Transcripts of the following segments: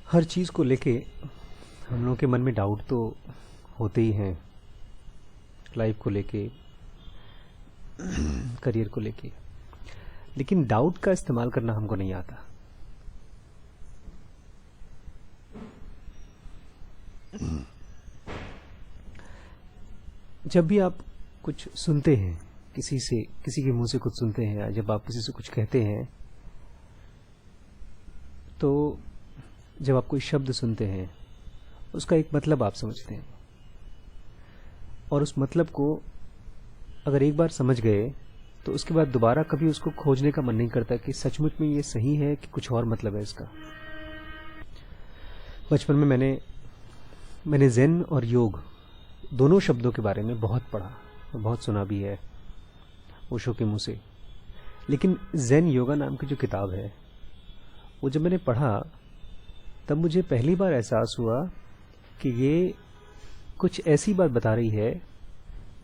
हर चीज़ को लेके हम लोगों के मन में डाउट तो होते ही हैं। लाइफ को लेके, करियर को लेके, लेकिन डाउट का इस्तेमाल करना हमको नहीं आता। जब भी आप कुछ सुनते हैं, किसी से, किसी के मुंह से कुछ सुनते हैं, या जब आप किसी से कुछ कहते हैं, तो जब आप कोई शब्द सुनते हैं उसका एक मतलब आप समझते हैं, और उस मतलब को अगर एक बार समझ गए तो उसके बाद दोबारा कभी उसको खोजने का मन नहीं करता कि सचमुच में ये सही है कि कुछ और मतलब है इसका। बचपन में मैंने ज़ेन और योग दोनों शब्दों के बारे में बहुत पढ़ा और बहुत सुना भी है ओशो के मुंह से। लेकिन ज़ेन योगा नाम की जो किताब है, वो जब मैंने पढ़ा तब मुझे पहली बार एहसास हुआ कि ये कुछ ऐसी बात बता रही है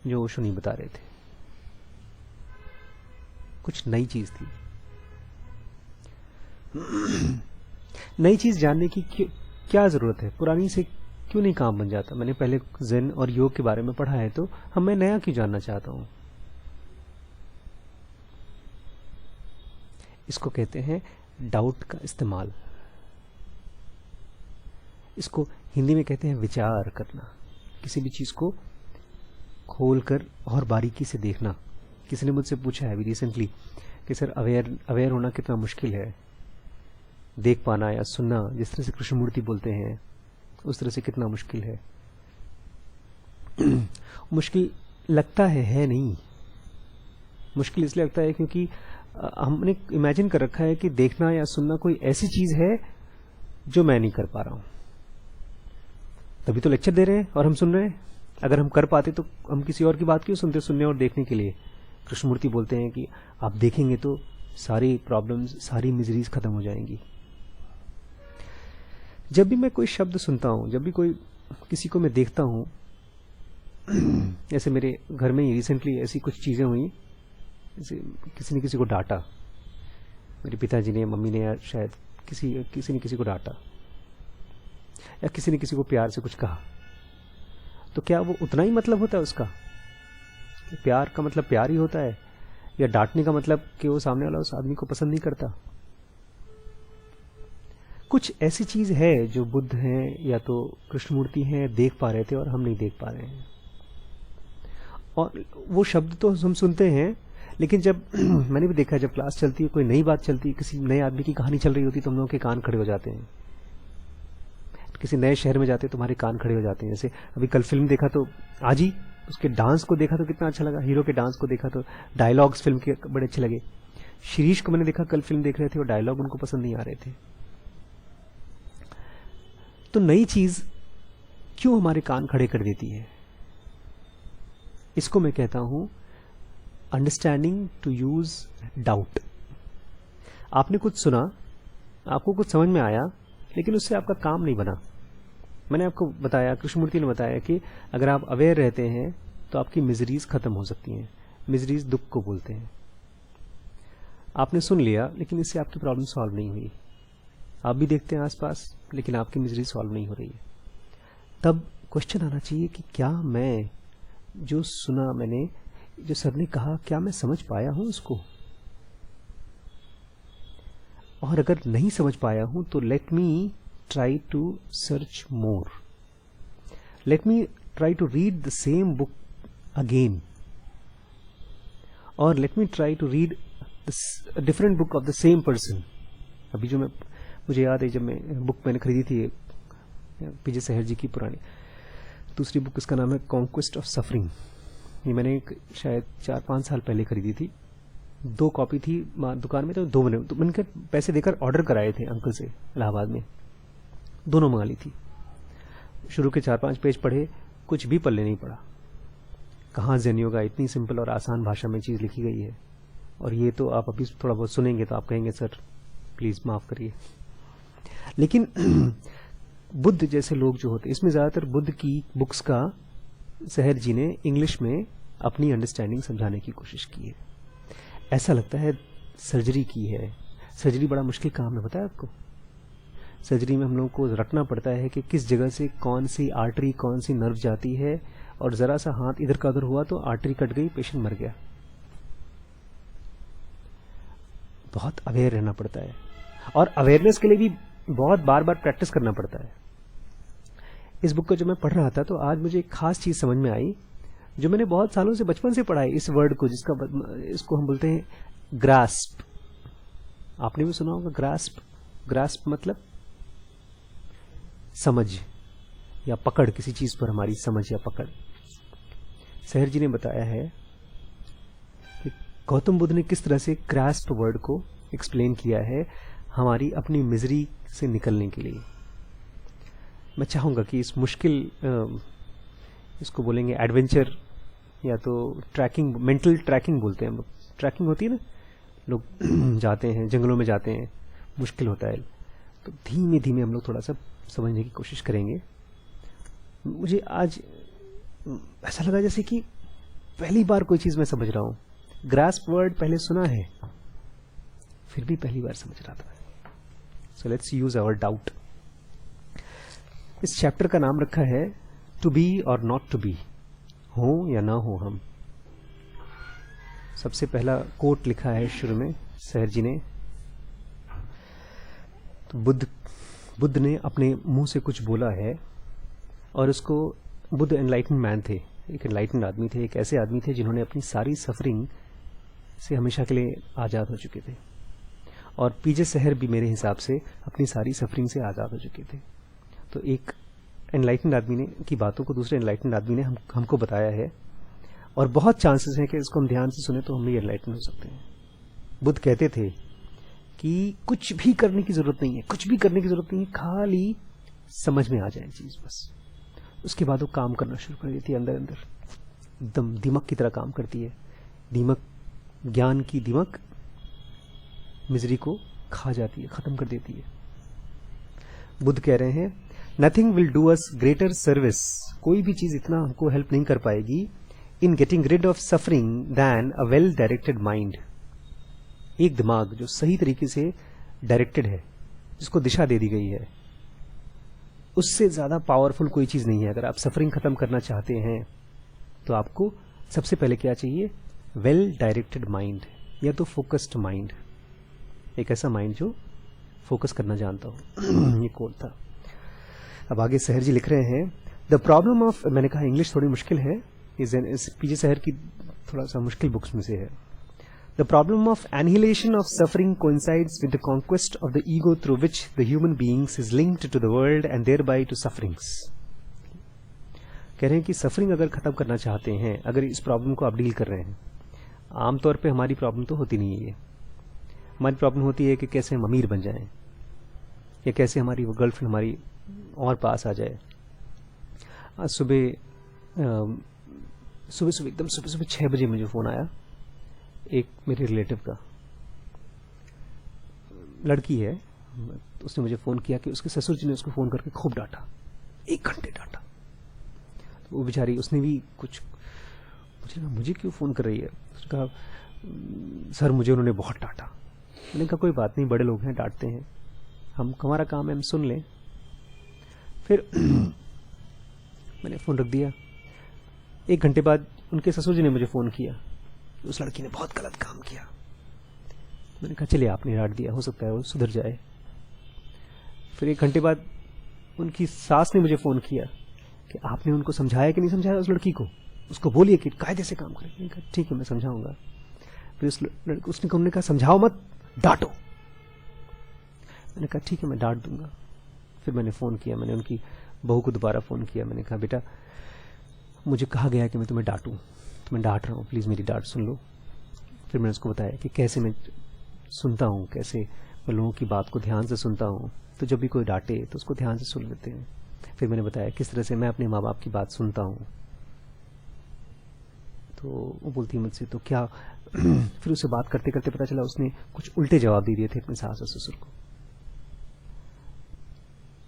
जो ओशो नहीं बता रहे थे। कुछ नई चीज थी। नई चीज जानने की क्या जरूरत है? पुरानी से क्यों नहीं काम बन जाता? मैंने पहले ज़ेन और योग के बारे में पढ़ा है, तो मैं नया क्यों जानना चाहता हूं? इसको कहते हैं डाउट का इस्तेमाल। इसको हिंदी में कहते हैं विचार करना, किसी भी चीज को खोलकर और बारीकी से देखना। किसी ने मुझसे पूछा है अभी रिसेंटली कि सर अवेयर होना कितना मुश्किल है, देख पाना या सुनना, जिस तरह से कृष्णमूर्ति बोलते हैं उस तरह से कितना मुश्किल है। मुश्किल लगता है नहीं। मुश्किल इसलिए लगता है क्योंकि हमने इमेजिन कर रखा है कि देखना या सुनना कोई ऐसी चीज है जो मैं नहीं कर पा रहा हूं। तभी तो लेक्चर दे रहे हैं और हम सुन रहे हैं। अगर हम कर पाते तो हम किसी और की बात क्यों सुनते? सुनने और देखने के लिए कृष्णमूर्ति बोलते हैं कि आप देखेंगे तो सारी प्रॉब्लम्स, सारी मिजरीज खत्म हो जाएंगी। जब भी मैं कोई शब्द सुनता हूं, जब भी कोई किसी को मैं देखता हूं, जैसे मेरे घर में ही रिसेंटली ऐसी कुछ चीजें हुई, जैसे किसी ने किसी को डांटा, मेरे पिताजी ने, मम्मी ने, या शायद किसी ने किसी को डांटा, या किसी ने किसी को प्यार से कुछ कहा, तो क्या वो उतना ही मतलब होता है उसका? प्यार का मतलब प्यार ही होता है, या डांटने का मतलब कि वो सामने वाला उस आदमी को पसंद नहीं करता? कुछ ऐसी चीज है जो बुद्ध हैं या तो कृष्णमूर्ति हैं देख पा रहे थे और हम नहीं देख पा रहे हैं। और वो शब्द तो हम सुनते हैं, लेकिन जब मैंने भी देखा, जब क्लास चलती है, कोई नई बात चलती है, किसी नए आदमी की कहानी चल रही होती है, तो हम लोगों के कान खड़े हो जाते हैं। किसी नए शहर में जाते हैं तो हमारे कान खड़े हो जाते हैं। जैसे अभी कल फिल्म देखा तो आज ही उसके डांस को देखा तो कितना अच्छा लगा, हीरो के डांस को देखा तो डायलॉग्स फिल्म के बड़े अच्छे लगे। शिरीष को मैंने देखा, कल फिल्म देख रहे थे, वो डायलॉग उनको पसंद नहीं आ रहे थे। तो नई चीज क्यों हमारे कान खड़े कर देती है? इसको मैं कहता हूं अंडरस्टैंडिंग टू यूज डाउट। आपने कुछ सुना, आपको कुछ समझ में आया, लेकिन उससे आपका काम नहीं बना। मैंने आपको बताया, कृष्णमूर्ति ने बताया कि अगर आप अवेयर रहते हैं तो आपकी मिजरीज खत्म हो सकती हैं। मिजरीज दुख को बोलते हैं। आपने सुन लिया, लेकिन इससे आपकी प्रॉब्लम सॉल्व नहीं हुई। आप भी देखते हैं आसपास, लेकिन आपकी मिजरी सॉल्व नहीं हो रही है। तब क्वेश्चन आना चाहिए कि क्या मैं जो सुना, मैंने जो सर ने कहा, क्या मैं समझ पाया हूं उसको? और अगर नहीं समझ पाया हूं तो let me try to search more, let me try to read the same book again, और let me try to read different book of the same person. अभी जो मुझे याद है, जब मैं बुक मैंने खरीदी थी पीजे सहर जी की पुरानी, दूसरी बुक, इसका नाम है कॉन्क्वेस्ट ऑफ सफरिंग। ये मैंने शायद 4-5 साल पहले खरीदी थी। 2 कॉपी थी दुकान में, तो 2 मैंने पैसे देकर ऑर्डर कराए थे अंकल से इलाहाबाद में, दोनों मंगा ली थी। शुरू के 4-5 पेज पढ़े, कुछ भी पल्ले नहीं पड़ा। कहाँ ज़ेन योगा, इतनी सिंपल और आसान भाषा में चीज लिखी गई है, और ये तो आप अभी थोड़ा बहुत सुनेंगे तो आप कहेंगे सर प्लीज माफ करिए। लेकिन बुद्ध जैसे लोग जो होते, इसमें ज्यादातर बुद्ध की बुक्स का सहर जी ने इंग्लिश में अपनी अंडरस्टैंडिंग समझाने की कोशिश की है। ऐसा लगता है सर्जरी की है। सर्जरी बड़ा मुश्किल काम है, पता है आपको? सर्जरी में हम लोगों को रटना पड़ता है कि किस जगह से कौन सी आर्टरी, कौन सी नर्व जाती है, और ज़रा सा हाथ इधर का उधर हुआ तो आर्टरी कट गई, पेशेंट मर गया। बहुत अवेयर रहना पड़ता है, और अवेयरनेस के लिए भी बहुत बार बार प्रैक्टिस करना पड़ता है। इस बुक को जब मैं पढ़ रहा था तो आज मुझे एक खास चीज़ समझ में आई, जो मैंने बहुत सालों से, बचपन से पढ़ा है, इस वर्ड को, इसको हम बोलते हैं ग्रास्प। आपने भी सुना होगा ग्रास्प। ग्रास्प मतलब समझ या पकड़, किसी चीज पर हमारी समझ या पकड़। सहर जी ने बताया है कि गौतम बुद्ध ने किस तरह से ग्रास्प वर्ड को एक्सप्लेन किया है हमारी अपनी मिजरी से निकलने के लिए। मैं चाहूंगा कि इस मुश्किल, इसको बोलेंगे एडवेंचर या तो ट्रैकिंग, मेंटल ट्रैकिंग बोलते हैं हम लोग। ट्रैकिंग होती है ना, लोग जाते हैं, जंगलों में जाते हैं, मुश्किल होता है, तो धीमे धीमे हम लोग थोड़ा सा समझने की कोशिश करेंगे। मुझे आज ऐसा लगा जैसे कि पहली बार कोई चीज मैं समझ रहा हूं। ग्रास्प वर्ड पहले सुना है, फिर भी पहली बार समझ रहा था। So let's use our doubt. इस चैप्टर का नाम रखा है टू बी और नॉट टू बी, हो या ना हो हम। सबसे पहला कोट लिखा है शुरू में सहर जी ने, तो बुद्ध ने अपने मुंह से कुछ बोला है, और उसको, बुद्ध एनलाइटन मैन थे, एक एनलाइटन आदमी थे, एक ऐसे आदमी थे जिन्होंने अपनी सारी सफरिंग से हमेशा के लिए आज़ाद हो चुके थे। और पीजे सहर भी मेरे हिसाब से अपनी सारी सफरिंग से आज़ाद हो चुके थे। तो एक एनलाइटन आदमी ने की बातों को दूसरे एनलाइटन आदमी ने हमको बताया है, और बहुत चांसेस हैं कि इसको हम ध्यान से सुने तो हम भी एनलाइटन हो सकते हैं। बुद्ध कहते थे कि कुछ भी करने की जरूरत नहीं है, कुछ भी करने की जरूरत नहीं है, खाली समझ में आ जाए चीज बस। उसके बाद वो काम करना शुरू कर देती है, अंदर अंदर एकदम दिमक की तरह काम करती है। दिमक, ज्ञान की दिमक मिजरी को खा जाती है, खत्म कर देती है। बुद्ध कह रहे हैं nothing will do us greater service, कोई भी चीज इतना हमको हेल्प नहीं कर पाएगी in getting rid of suffering than a well directed mind. एक दिमाग जो सही तरीके से डायरेक्टेड है, जिसको दिशा दे दी गई है, उससे ज्यादा पावरफुल कोई चीज नहीं है। अगर आप सफरिंग खत्म करना चाहते हैं तो आपको सबसे पहले क्या चाहिए? वेल डायरेक्टेड माइंड, या तो फोकस्ड माइंड, एक ऐसा माइंड जो फोकस करना जानता हो। ये कोट था। अब आगे सहर जी लिख रहे हैं द प्रॉब्लम ऑफ, मैंने कहा इंग्लिश थोड़ी मुश्किल है, पीजे सहर की थोड़ा सा मुश्किल बुक्स में से है। The problem of annihilation of suffering coincides with the conquest of the ego through which the human beings is linked to the world and thereby to sufferings. कह रहे हैं कि सफरिंग अगर खत्म करना चाहते हैं, अगर इस प्रॉब्लम को आप डील कर रहे हैं, आमतौर पे हमारी प्रॉब्लम तो होती नहीं है ये। हमारी प्रॉब्लम होती है कि कैसे हम अमीर बन जाएं, या कैसे हमारी वो गर्लफ्रेंड हमारी और पास आ जाए। आज सुबह एकदम सुबह 6 बजे मुझे फोन आया एक मेरे रिलेटिव का, लड़की है, उसने मुझे फोन किया कि उसके ससुर जी ने उसको फोन करके खूब डांटा, 1 घंटे डांटा। तो वो बेचारी, उसने भी कुछ, मुझे क्यों फोन कर रही है? उसने कहा सर मुझे उन्होंने बहुत डांटा। मैंने कहा कोई बात नहीं, बड़े लोग हैं, डांटते हैं, हमारा काम है हम सुन लें। फिर मैंने फोन रख दिया। 1 घंटे बाद उनके ससुर जी ने मुझे फोन किया, उस लड़की ने बहुत गलत काम किया। मैंने कहा चलिए आपने डांट दिया, हो सकता है वो सुधर जाए। फिर 1 घंटे बाद उनकी सास ने मुझे फोन किया कि आपने उनको समझाया कि नहीं समझाया उस लड़की को, उसको बोलिए कि कायदे से काम करे। मैंने कहा ठीक है मैं समझाऊंगा। फिर उन्होंने कहा समझाओ मत, डांटो। मैंने कहा ठीक है मैं डांट दूंगा। फिर मैंने फोन किया, मैंने उनकी बहू को दोबारा फोन किया। मैंने कहा बेटा मुझे कहा गया कि मैं तुम्हें डांटूं, तो मैं डांट रहा हूँ, प्लीज मेरी डांट सुन लो। फिर मैंने उसको बताया कि कैसे मैं सुनता हूँ, कैसे मैं लोगों की बात को ध्यान से सुनता हूँ। तो जब भी कोई डांटे तो उसको ध्यान से सुन लेते हैं। फिर मैंने बताया किस तरह से मैं अपने माँ बाप की बात सुनता हूँ। तो वो बोलती मुझसे तो क्या फिर उससे बात करते करते पता चला उसने कुछ उल्टे जवाब दे दिए थे अपने सास और ससुर को।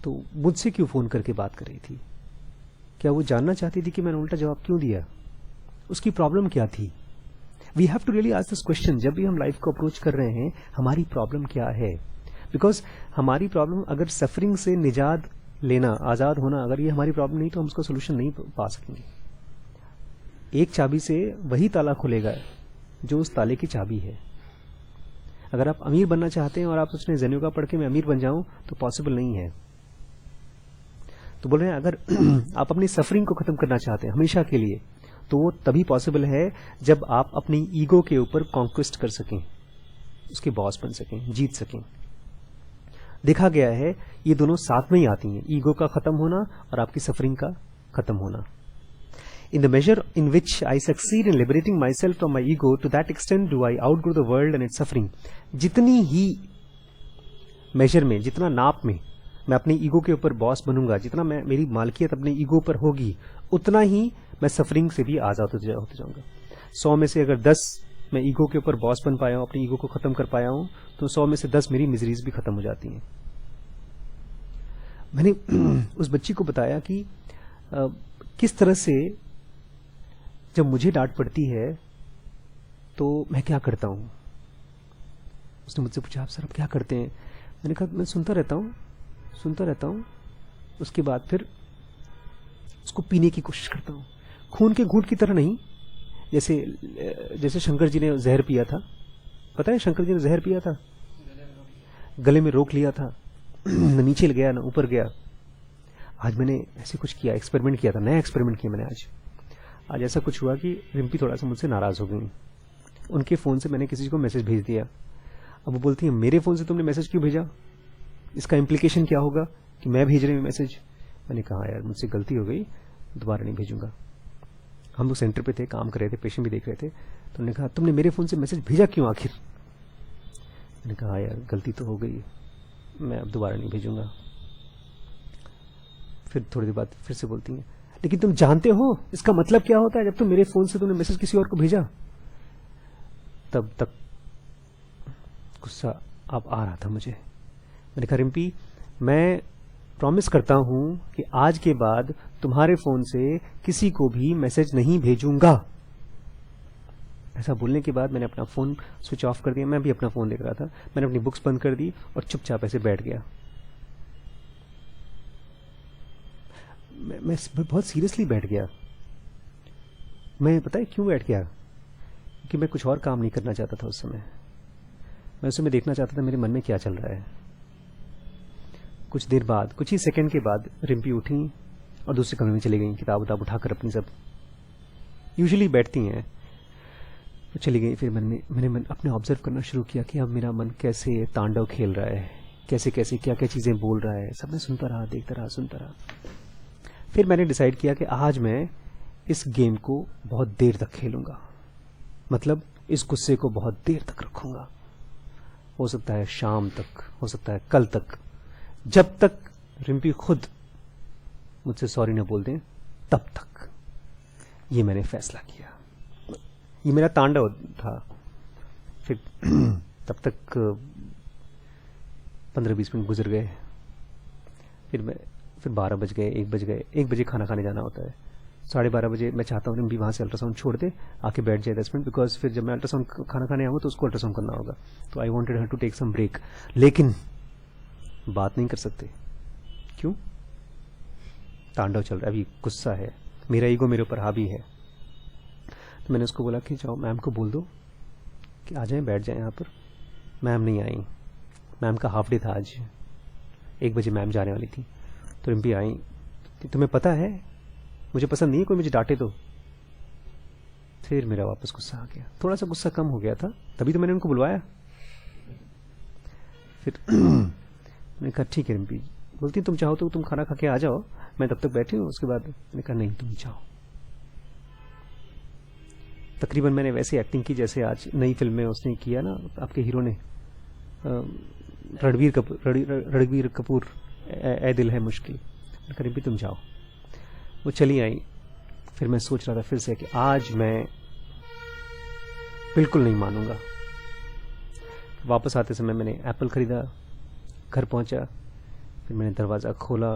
तो मुझसे क्यों फोन करके बात कर रही थी? क्या वो जानना चाहती थी कि मैंने उल्टा जवाब क्यों दिया? उसकी प्रॉब्लम क्या थी? We have to really ask this question. जब भी हम लाइफ को अप्रोच कर रहे हैं, हमारी प्रॉब्लम क्या है? बिकॉज हमारी प्रॉब्लम अगर सफरिंग से निजात लेना, आज़ाद होना, अगर ये हमारी प्रॉब्लम नहीं तो हम उसका सोल्यूशन नहीं पा सकेंगे। एक चाबी से वही ताला खुलेगा जो उस ताले की चाबी है। अगर आप अमीर बनना चाहते हैं और आप सोच रहे हैं ज़ेन पढ़ के मैं अमीर बन जाऊं, तो पॉसिबल नहीं है। तो बोल रहे हैं अगर आप अपनी सफरिंग को खत्म करना चाहते हैं हमेशा के लिए, तो वो तभी पॉसिबल है जब आप अपनी ईगो के ऊपर कॉन्क्वेस्ट कर सकें, उसके बॉस बन सकें, जीत सकें। देखा गया है ये दोनों साथ में ही आती हैं, ईगो का खत्म होना और आपकी सफरिंग का खत्म होना। In the measure in which I succeed in liberating myself from my ego, to that extent do I outgrow the world and its suffering. जितनी ही मेजर में, जितना नाप में मैं अपनी ईगो के ऊपर बॉस बनूंगा, जितना मेरी मालकियत अपने ईगो पर होगी, उतना ही मैं सफरिंग से भी आजाद होते जाऊंगा। 100 में से अगर 10 मैं ईगो के ऊपर बॉस बन पाया हूं, अपनी ईगो को खत्म कर पाया हूं, तो 100 में से 10 मेरी मिजरीज भी खत्म हो जाती हैं। मैंने उस बच्ची को बताया कि किस तरह से जब मुझे डांट पड़ती है तो मैं क्या करता हूं। उसने मुझसे पूछा आप सर आप क्या करते हैं। मैंने कहा मैं सुनता रहता हूं, उसके बाद फिर उसको पीने की कोशिश करता हूं, खून के घूंट की तरह नहीं, जैसे शंकर जी ने जहर पिया था। पता है शंकर जी ने जहर पिया था, गले में रोक लिया था, न नीचे गया न ऊपर गया। आज मैंने ऐसे कुछ किया, एक्सपेरिमेंट किया था, नया एक्सपेरिमेंट किया मैंने आज ऐसा कुछ हुआ कि रिम्पी थोड़ा सा मुझसे नाराज हो गई। उनके फोन से मैंने किसी को मैसेज भेज दिया। अब वो बोलती है मेरे फोन से तुमने मैसेज क्यों भेजा, इसका इम्प्लीकेशन क्या होगा कि मैं भेज रही हूँ मैसेज। मैंने कहा यार मुझसे गलती हो गई, दोबारा नहीं भेजूंगा। हम लोग सेंटर पे थे, काम कर रहे थे, पेशेंट भी देख रहे थे। तो उन्होंने कहा तुमने मेरे फोन से मैसेज भेजा क्यों आखिर। मैंने कहा यार गलती तो हो गई, मैं अब दोबारा नहीं भेजूंगा। फिर थोड़ी देर बाद फिर से बोलती हैं लेकिन तुम जानते हो इसका मतलब क्या होता है जब तुम मेरे फोन से तुमने मैसेज किसी और को भेजा। तब तक गुस्सा अब आ रहा था मुझे। मैंने कहा रिम्पी मैं प्रॉमिस करता हूं कि आज के बाद तुम्हारे फोन से किसी को भी मैसेज नहीं भेजूंगा। ऐसा बोलने के बाद मैंने अपना फोन स्विच ऑफ कर दिया। मैं भी अपना फोन देख रहा था, मैंने अपनी बुक्स बंद कर दी और चुपचाप ऐसे बैठ गया। मैं बहुत सीरियसली बैठ गया। मैं पता है क्यों बैठ गया, क्योंकि मैं कुछ और काम नहीं करना चाहता था उस समय। मैं उस समय देखना चाहता था मेरे मन में क्या चल रहा है। कुछ देर बाद, कुछ ही सेकंड के बाद रिम्पी उठी और दूसरे कमरे में चली गई, किताब उठाकर अपनी सब यूजुअली बैठती हैं, तो चली गई। फिर मैंने अपने ऑब्जर्व करना शुरू किया कि अब मेरा मन कैसे तांडव खेल रहा है, कैसे कैसे क्या क्या चीजें बोल रहा है। सब मैं सुनता रहा, देखता रहा, सुनता रहा। फिर मैंने डिसाइड किया कि आज मैं इस गेम को बहुत देर तक खेलूंगा, मतलब इस गुस्से को बहुत देर तक रखूंगा। हो सकता है शाम तक, हो सकता है कल तक, जब तक रिम्पी खुद मुझसे सॉरी न बोल दें तब तक। ये मैंने फैसला किया, ये मेरा तांडव था। फिर तब तक 15-20 मिनट गुजर गए। फिर 12 बज गए, 1 बज गए। 1 बजे खाना खाने जाना होता है। 12:30 बजे मैं चाहता हूँ रिम्पी वहां से अल्ट्रासाउंड छोड़ दे, आके बैठ जाए 10 मिनट, बिकॉज फिर जब मैं अल्ट्रासाउंड खाना खाने आऊंगा तो उसको अल्ट्रासाउंड करना होगा। तो I wanted her to take some break, लेकिन बात नहीं कर सकते। क्यों? तांडव चल रहा है, अभी गुस्सा है, मेरा ईगो मेरे ऊपर हावी है। तो मैंने उसको बोला कि जाओ मैम को बोल दो कि आ जाए, बैठ जाए यहाँ पर। मैम नहीं आई, मैम का हाफ डे था आज, 1 बजे मैम जाने वाली थी। तो रिम्पी आई कि तुम्हें पता है मुझे पसंद नहीं है कोई मुझे डांटे तो। फिर मेरा वापस गुस्सा आ गया, थोड़ा सा गुस्सा कम हो गया था, तभी तो मैंने उनको बुलवाया। फिर मैंने कहा ठीक है रिम्पी, बोलती तुम चाहो तो तुम खाना खा के आ जाओ, मैं तब तक बैठी हूँ। उसके बाद मैंने कहा नहीं तुम जाओ। तकरीबन मैंने वैसे एक्टिंग की जैसे आज नई फिल्म में उसने किया ना, आपके हीरो ने, रणबीर कपूर, ए दिल है मुश्किल। रिम्पी तुम जाओ। वो चली आई। फिर मैं सोच रहा था फिर से कि आज मैं बिल्कुल नहीं मानूंगा। वापस आते समय मैंने एप्पल खरीदा, घर पहुंचा, फिर मैंने दरवाजा खोला,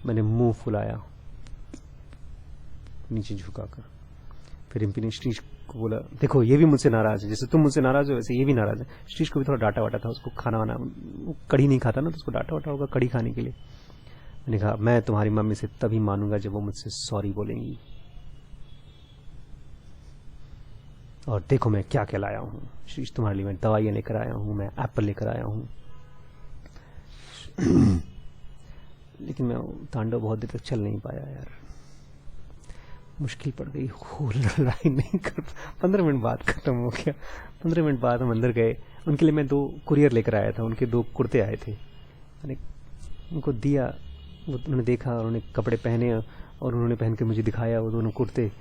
मैंने मुंह फुलाया नीचे झुकाकर। फिर रिम्पी ने को बोला देखो ये भी मुझसे नाराज है, जैसे तुम मुझसे नाराज हो वैसे ये भी नाराज है। श्रीश को भी थोड़ा डांटा वाटा था, उसको खाना वाना, वो कढ़ी नहीं खाता ना, तो उसको डांटा वाटा होगा कढ़ी खाने के लिए। मैंने कहा मैं तुम्हारी मम्मी से तभी मानूंगा जब वो मुझसे सॉरी बोलेंगी, और देखो मैं क्या क्या लाया हूँ श्रीश, तुम्हारे लिए मैं दवाइयाँ लेकर आया हूँ, मैं एप्पल लेकर आया हूँ। लेकिन मैं तांडव बहुत देर तक चल नहीं पाया यार, मुश्किल पड़ गई, लड़ाई नहीं कर, 15 मिनट बाद खत्म हो गया। 15 मिनट बाद हम अंदर गए, उनके लिए मैं 2 कुरियर लेकर आया था, उनके 2 कुर्ते आए थे, मैंने उनको दिया, वो उन्होंने देखा, उन्होंने कपड़े पहने और उन्होंने पहन के मुझे दिखाया वो दोनों कुर्ते।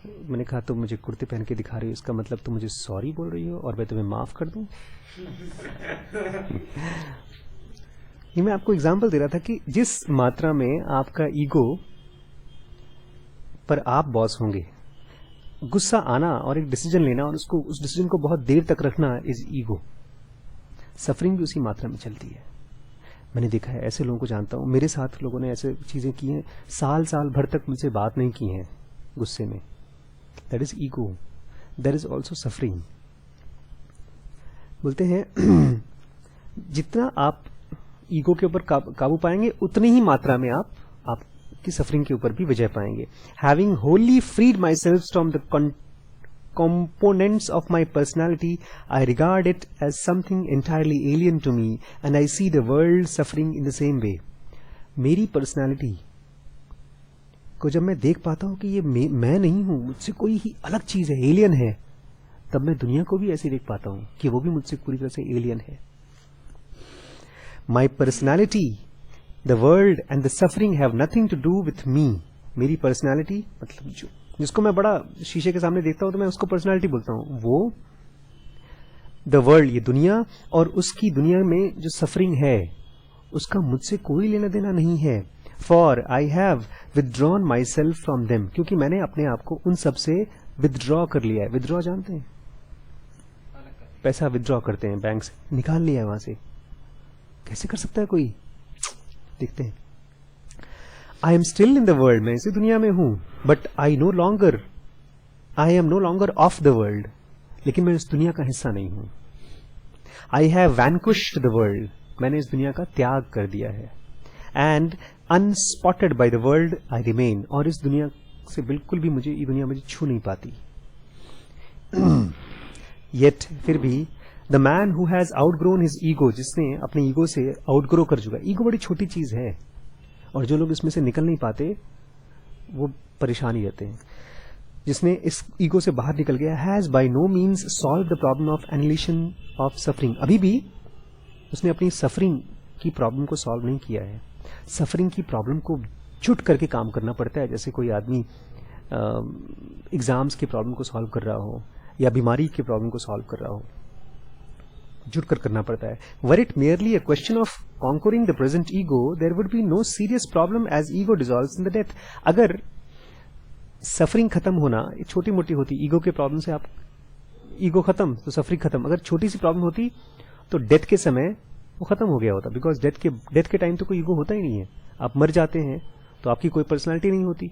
मैंने कहा तुम मुझे कुर्ते पहन के दिखा रही हो, इसका मतलब तुम मुझे सॉरी बोल रही हो और मैं तुम्हें माफ कर दूं? ये मैं आपको एग्जांपल दे रहा था कि जिस मात्रा में आपका ईगो पर आप बॉस होंगे, गुस्सा आना और एक डिसीजन लेना और उसको उस डिसीजन को बहुत देर तक रखना इज ईगो। सफरिंग भी उसी मात्रा में चलती है। मैंने देखा है, ऐसे लोगों को जानता हूं, मेरे साथ लोगों ने ऐसे चीजें की हैं, साल साल भर तक मुझसे बात नहीं की हैं गुस्से में। That is ego, that is also suffering. बोलते हैं जितना आप ईगो के ऊपर काबू पाएंगे उतनी ही मात्रा में आपकी सफरिंग के ऊपर भी विजय पाएंगे। Having wholly freed myself from the components of my personality, I regard it as something entirely alien to me and I see the world suffering in the same way. मेरी personality को जब मैं देख पाता हूं कि ये मैं नहीं हूं, मुझसे कोई ही अलग चीज है, एलियन है, तब मैं दुनिया को भी ऐसे देख पाता हूं कि वो भी मुझसे पूरी तरह से एलियन है। My personality, the world and the suffering have nothing to do with me. मेरी पर्सनालिटी मतलब जिसको मैं बड़ा शीशे के सामने देखता हूं तो मैं उसको पर्सनालिटी बोलता हूं, वो द वर्ल्ड, ये दुनिया, और उसकी दुनिया में जो सफरिंग है उसका मुझसे कोई लेना देना नहीं है। For I have withdrawn my self from them, क्योंकि मैंने अपने आप को उन सब से विदड्रॉ कर लिया है। विदड्रॉ जानते हैं? पैसा विदड्रॉ करते हैं बैंक से, निकाल लिया है वहां से। कैसे कर सकता है कोई? देखते हैं। I am still in the world, मैं इसी दुनिया में हूं, but I am no longer of the world, लेकिन मैं इस दुनिया का हिस्सा नहीं हूं। I have vanquished the world, मैंने इस दुनिया का त्याग कर दिया है। And unspotted by the world I remain, और इस दुनिया से बिल्कुल भी ये दुनिया मुझे छू नहीं पाती। येट, फिर भी, the man who has outgrown his ego, जिसने अपने ईगो से आउटग्रो कर चुका। ईगो बड़ी छोटी चीज है और जो लोग इसमें से निकल नहीं पाते वो परेशान ही रहते हैं। जिसने इस ईगो से बाहर निकल गया, has by no means solved the problem of annihilation of suffering, अभी भी उसने अपनी सफरिंग की प्रॉब्लम को सॉल्व नहीं किया है। सफरिंग की प्रॉब्लम को जुट करके काम करना पड़ता है, जैसे कोई आदमी एग्जाम्स की प्रॉब्लम को सॉल्व कर रहा हो या बीमारी की प्रॉब्लम को सॉल्व कर रहा हो, जुट कर करना पड़ता है। Were it merely a question of conquering the present ego, there would be no serious problem as ego dissolves in the death. अगर सफरिंग खत्म होना छोटी मोटी होती, ईगो के प्रॉब्लम से आप ईगो खत्म तो सफरिंग खत्म, अगर छोटी सी प्रॉब्लम होती तो डेथ के समय वो खत्म हो गया होता, बिकॉज डेथ के टाइम तो कोई ईगो होता ही नहीं है। आप मर जाते हैं तो आपकी कोई पर्सनालिटी नहीं होती,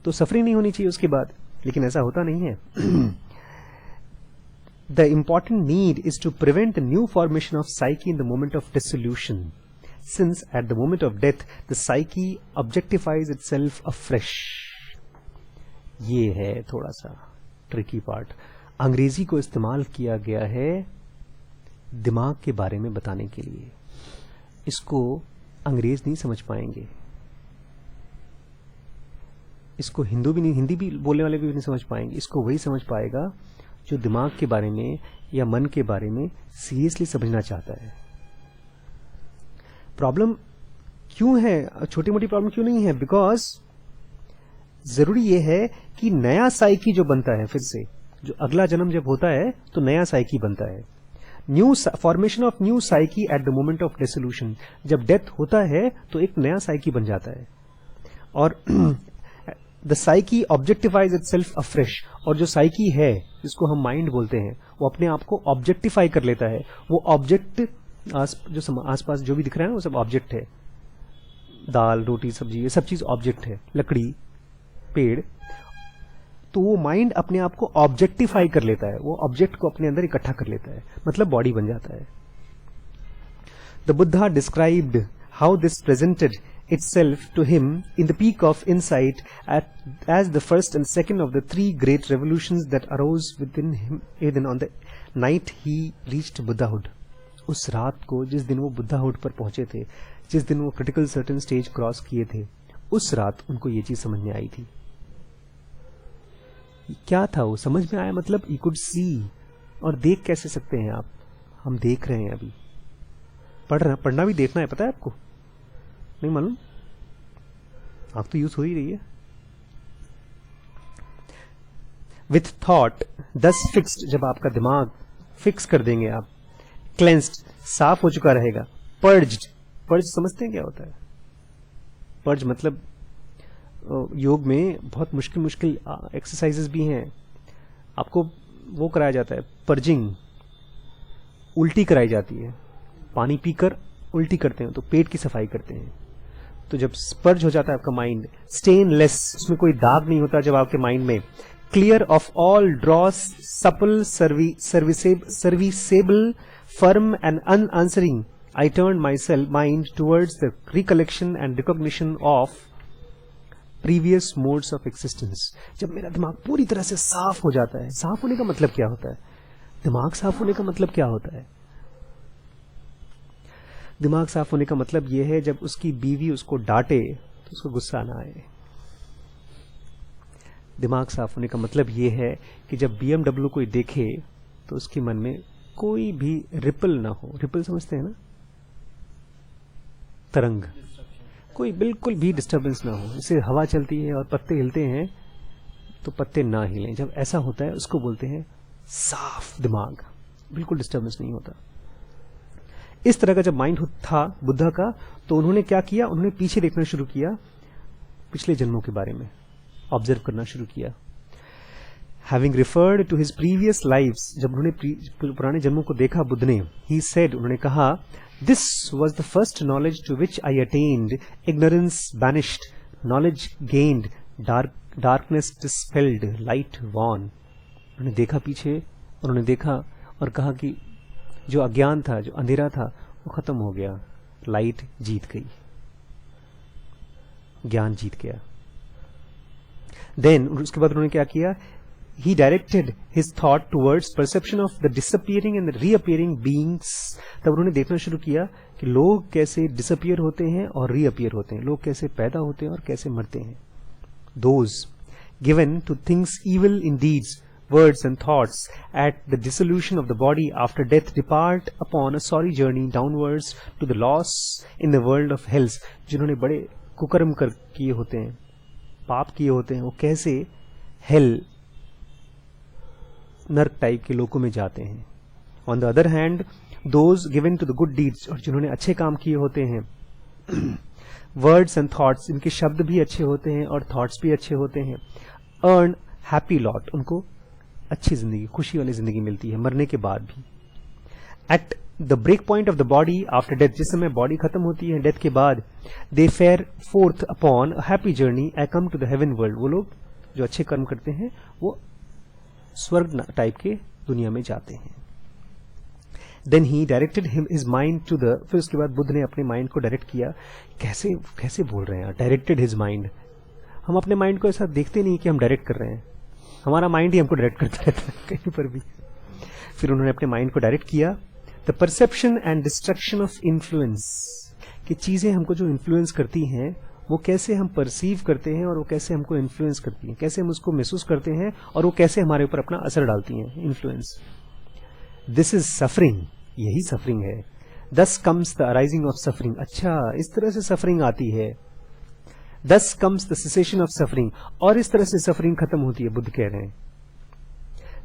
तो सफरिंग नहीं होनी चाहिए उसके बाद, लेकिन ऐसा होता नहीं है। The important need is to prevent the new formation of psyche in the moment of dissolution, since at the moment of death the psyche objectifies itself afresh. ये है थोड़ा सा ट्रिकी पार्ट। अंग्रेजी को इस्तेमाल किया गया है दिमाग के बारे में बताने के लिए। इसको अंग्रेज नहीं समझ पाएंगे, इसको हिंदी भी बोलने वाले भी नहीं समझ पाएंगे। इसको वही समझ पाएगा जो दिमाग के बारे में या मन के बारे में सीरियसली समझना चाहता है। प्रॉब्लम क्यों है, छोटी मोटी प्रॉब्लम क्यों नहीं है? बिकॉज जरूरी यह है कि नया साइकी जो बनता है, फिर से जो अगला जन्म जब होता है तो नया साइकी बनता है। New formation of new psyche at the moment of dissolution, जब डेथ होता है तो एक नया साइकी बन जाता है। और द साइकी ऑब्जेक्टिफाइज इटसेल्फ अफ्रेश, और जो साइकी है जिसको हम माइंड बोलते हैं वो अपने आप को ऑब्जेक्टिफाई कर लेता है। वो ऑब्जेक्ट जो आसपास जो भी दिख रहा है ना वो सब ऑब्जेक्ट है। दाल रोटी सब्जी ये सब चीज ऑब्जेक्ट है, लकड़ी पेड़, तो वो माइंड अपने आप को ऑब्जेक्टिफाई कर लेता है, वो ऑब्जेक्ट को अपने अंदर इकट्ठा कर लेता है, मतलब बॉडी बन जाता है. The Buddha described how this presented itself to him in the peak of insight as the first and second of the three great revolutions that arose within him on the night he reached Buddhahood. उस रात को, जिस दिन वो बुद्धाहुड पर पहुंचे थे, जिस दिन वो क्रिटिकल सर्टेन स्टेज क्रॉस किए थे, उस रात उनको ये चीज समझ में आई थी. क्या था वो समझ में आया, मतलब you could see. और देख कैसे सकते हैं आप, हम देख रहे हैं अभी, पढ़ना भी देखना है, पता है आपको, नहीं मालूम? आंख तो यूज हो ही रही है. विथ थॉट दस फिक्स्ड, जब आपका दिमाग फिक्स कर देंगे आप, क्लेंस्ड, साफ हो चुका रहेगा, पर्ज्ड, पर्ज समझते हैं क्या होता है? पर्ज मतलब योग में बहुत मुश्किल एक्सरसाइजेस भी हैं. आपको वो कराया जाता है, पर्जिंग, उल्टी कराई जाती है. पानी पीकर उल्टी करते हैं तो पेट की सफाई करते हैं. तो जब स्पर्ज हो जाता है आपका माइंड, स्टेनलेस, उसमें कोई दाग नहीं होता जब आपके माइंड में, clear of all dross, supple, serviceable, firm and unanswering, I turn my self mind towards the recollection and recognition of previous modes of existence. जब मेरा दिमाग पूरी तरह से साफ हो जाता है, साफ होने का मतलब क्या होता है? दिमाग साफ होने का मतलब क्या होता है? दिमाग साफ होने का मतलब यह है जब उसकी बीवी उसको डांटे तो उसको गुस्सा ना आए. दिमाग साफ होने का मतलब यह है कि जब BMW कोई देखे तो उसके मन में कोई भी रिपल ना हो. रिपल समझते हैं ना, तरंग, कोई बिल्कुल भी डिस्टर्बेंस ना हो. जैसे हवा चलती है और पत्ते हिलते हैं तो पत्ते ना हिलें, जब ऐसा होता है उसको बोलते हैं साफ दिमाग, बिल्कुल डिस्टर्बेंस नहीं होता. इस तरह का जब माइंड था बुद्धा का, तो उन्होंने क्या किया, उन्होंने पीछे देखना शुरू किया, पिछले जन्मों के बारे में ऑब्जर्व करना शुरू किया. Having referred to his previous lives, जब उन्होंने पुराने जन्मों को देखा बुद्ध ने, ही सेड, उन्होंने कहा, this was the first knowledge to which I attained, ignorance banished, knowledge gained, darkness dispelled, light won. उन्होंने देखा पीछे, उन्होंने देखा और कहा कि जो अज्ञान था, जो अंधेरा था, वो खत्म हो गया, लाइट जीत गई, ज्ञान जीत गया. देन उसके बाद उन्होंने क्या किया, he directed his thought towards perception of the disappearing and the reappearing beings. तब उन्होंने देखना शुरू किया कि लोग कैसे डिसअपियर होते हैं और रीअपियर होते हैं, लोग कैसे पैदा होते हैं और कैसे मरते हैं. Those given two things evil in deeds, words and thoughts at the dissolution of the body after death depart upon a sorry journey downwards to the loss in the world of hells. जिन्होंने बड़े कुकर्म किए होते हैं, पाप किए होते हैं, वो कैसे हेल, नर्क टाइप के लोकों में जाते हैं. On the other hand, those given to the good deeds, और जिन्होंने अच्छे काम किए होते हैं, words and thoughts, इनके शब्द भी अच्छे होते हैं और थॉट्स भी अच्छे होते हैं, earn happy lot, उनको अच्छी जिंदगी, खुशी वाली जिंदगी मिलती है मरने के बाद भी. At the break point of the body after death, जिस समय बॉडी खत्म होती है डेथ के बाद, they fare forth upon a happy journey I come to the heaven world. वो लोग जो अच्छे कर्म करते हैं वो स्वर्ग टाइप के दुनिया में जाते हैं. Then he directed his mind to the, फिर उसके बाद बुद्ध ने अपने माइंड को डायरेक्ट किया. कैसे बोल रहे हैं, डायरेक्टेड हिज माइंड. हम अपने माइंड को ऐसा देखते नहीं कि हम डायरेक्ट कर रहे हैं, हमारा माइंड ही हमको डायरेक्ट करता रहता है कहीं पर भी. फिर उन्होंने अपने माइंड को डायरेक्ट किया. The perception and destruction of influence, कि चीजें हमको जो इन्फ्लुएंस करती हैं वो कैसे हम परसीव करते हैं और वो कैसे हमको इन्फ्लुएंस करती हैं, कैसे हम उसको महसूस करते हैं और वो कैसे हमारे ऊपर अपना असर डालती हैं, इन्फ्लुएंस. दिस इज सफरिंग, यही सफरिंग है. दस comes the arising of suffering. अच्छा, इस तरह से सफरिंग आती है. Thus comes the cessation of suffering, और इस तरह से सफरिंग खत्म होती है, बुद्ध कह रहे हैं.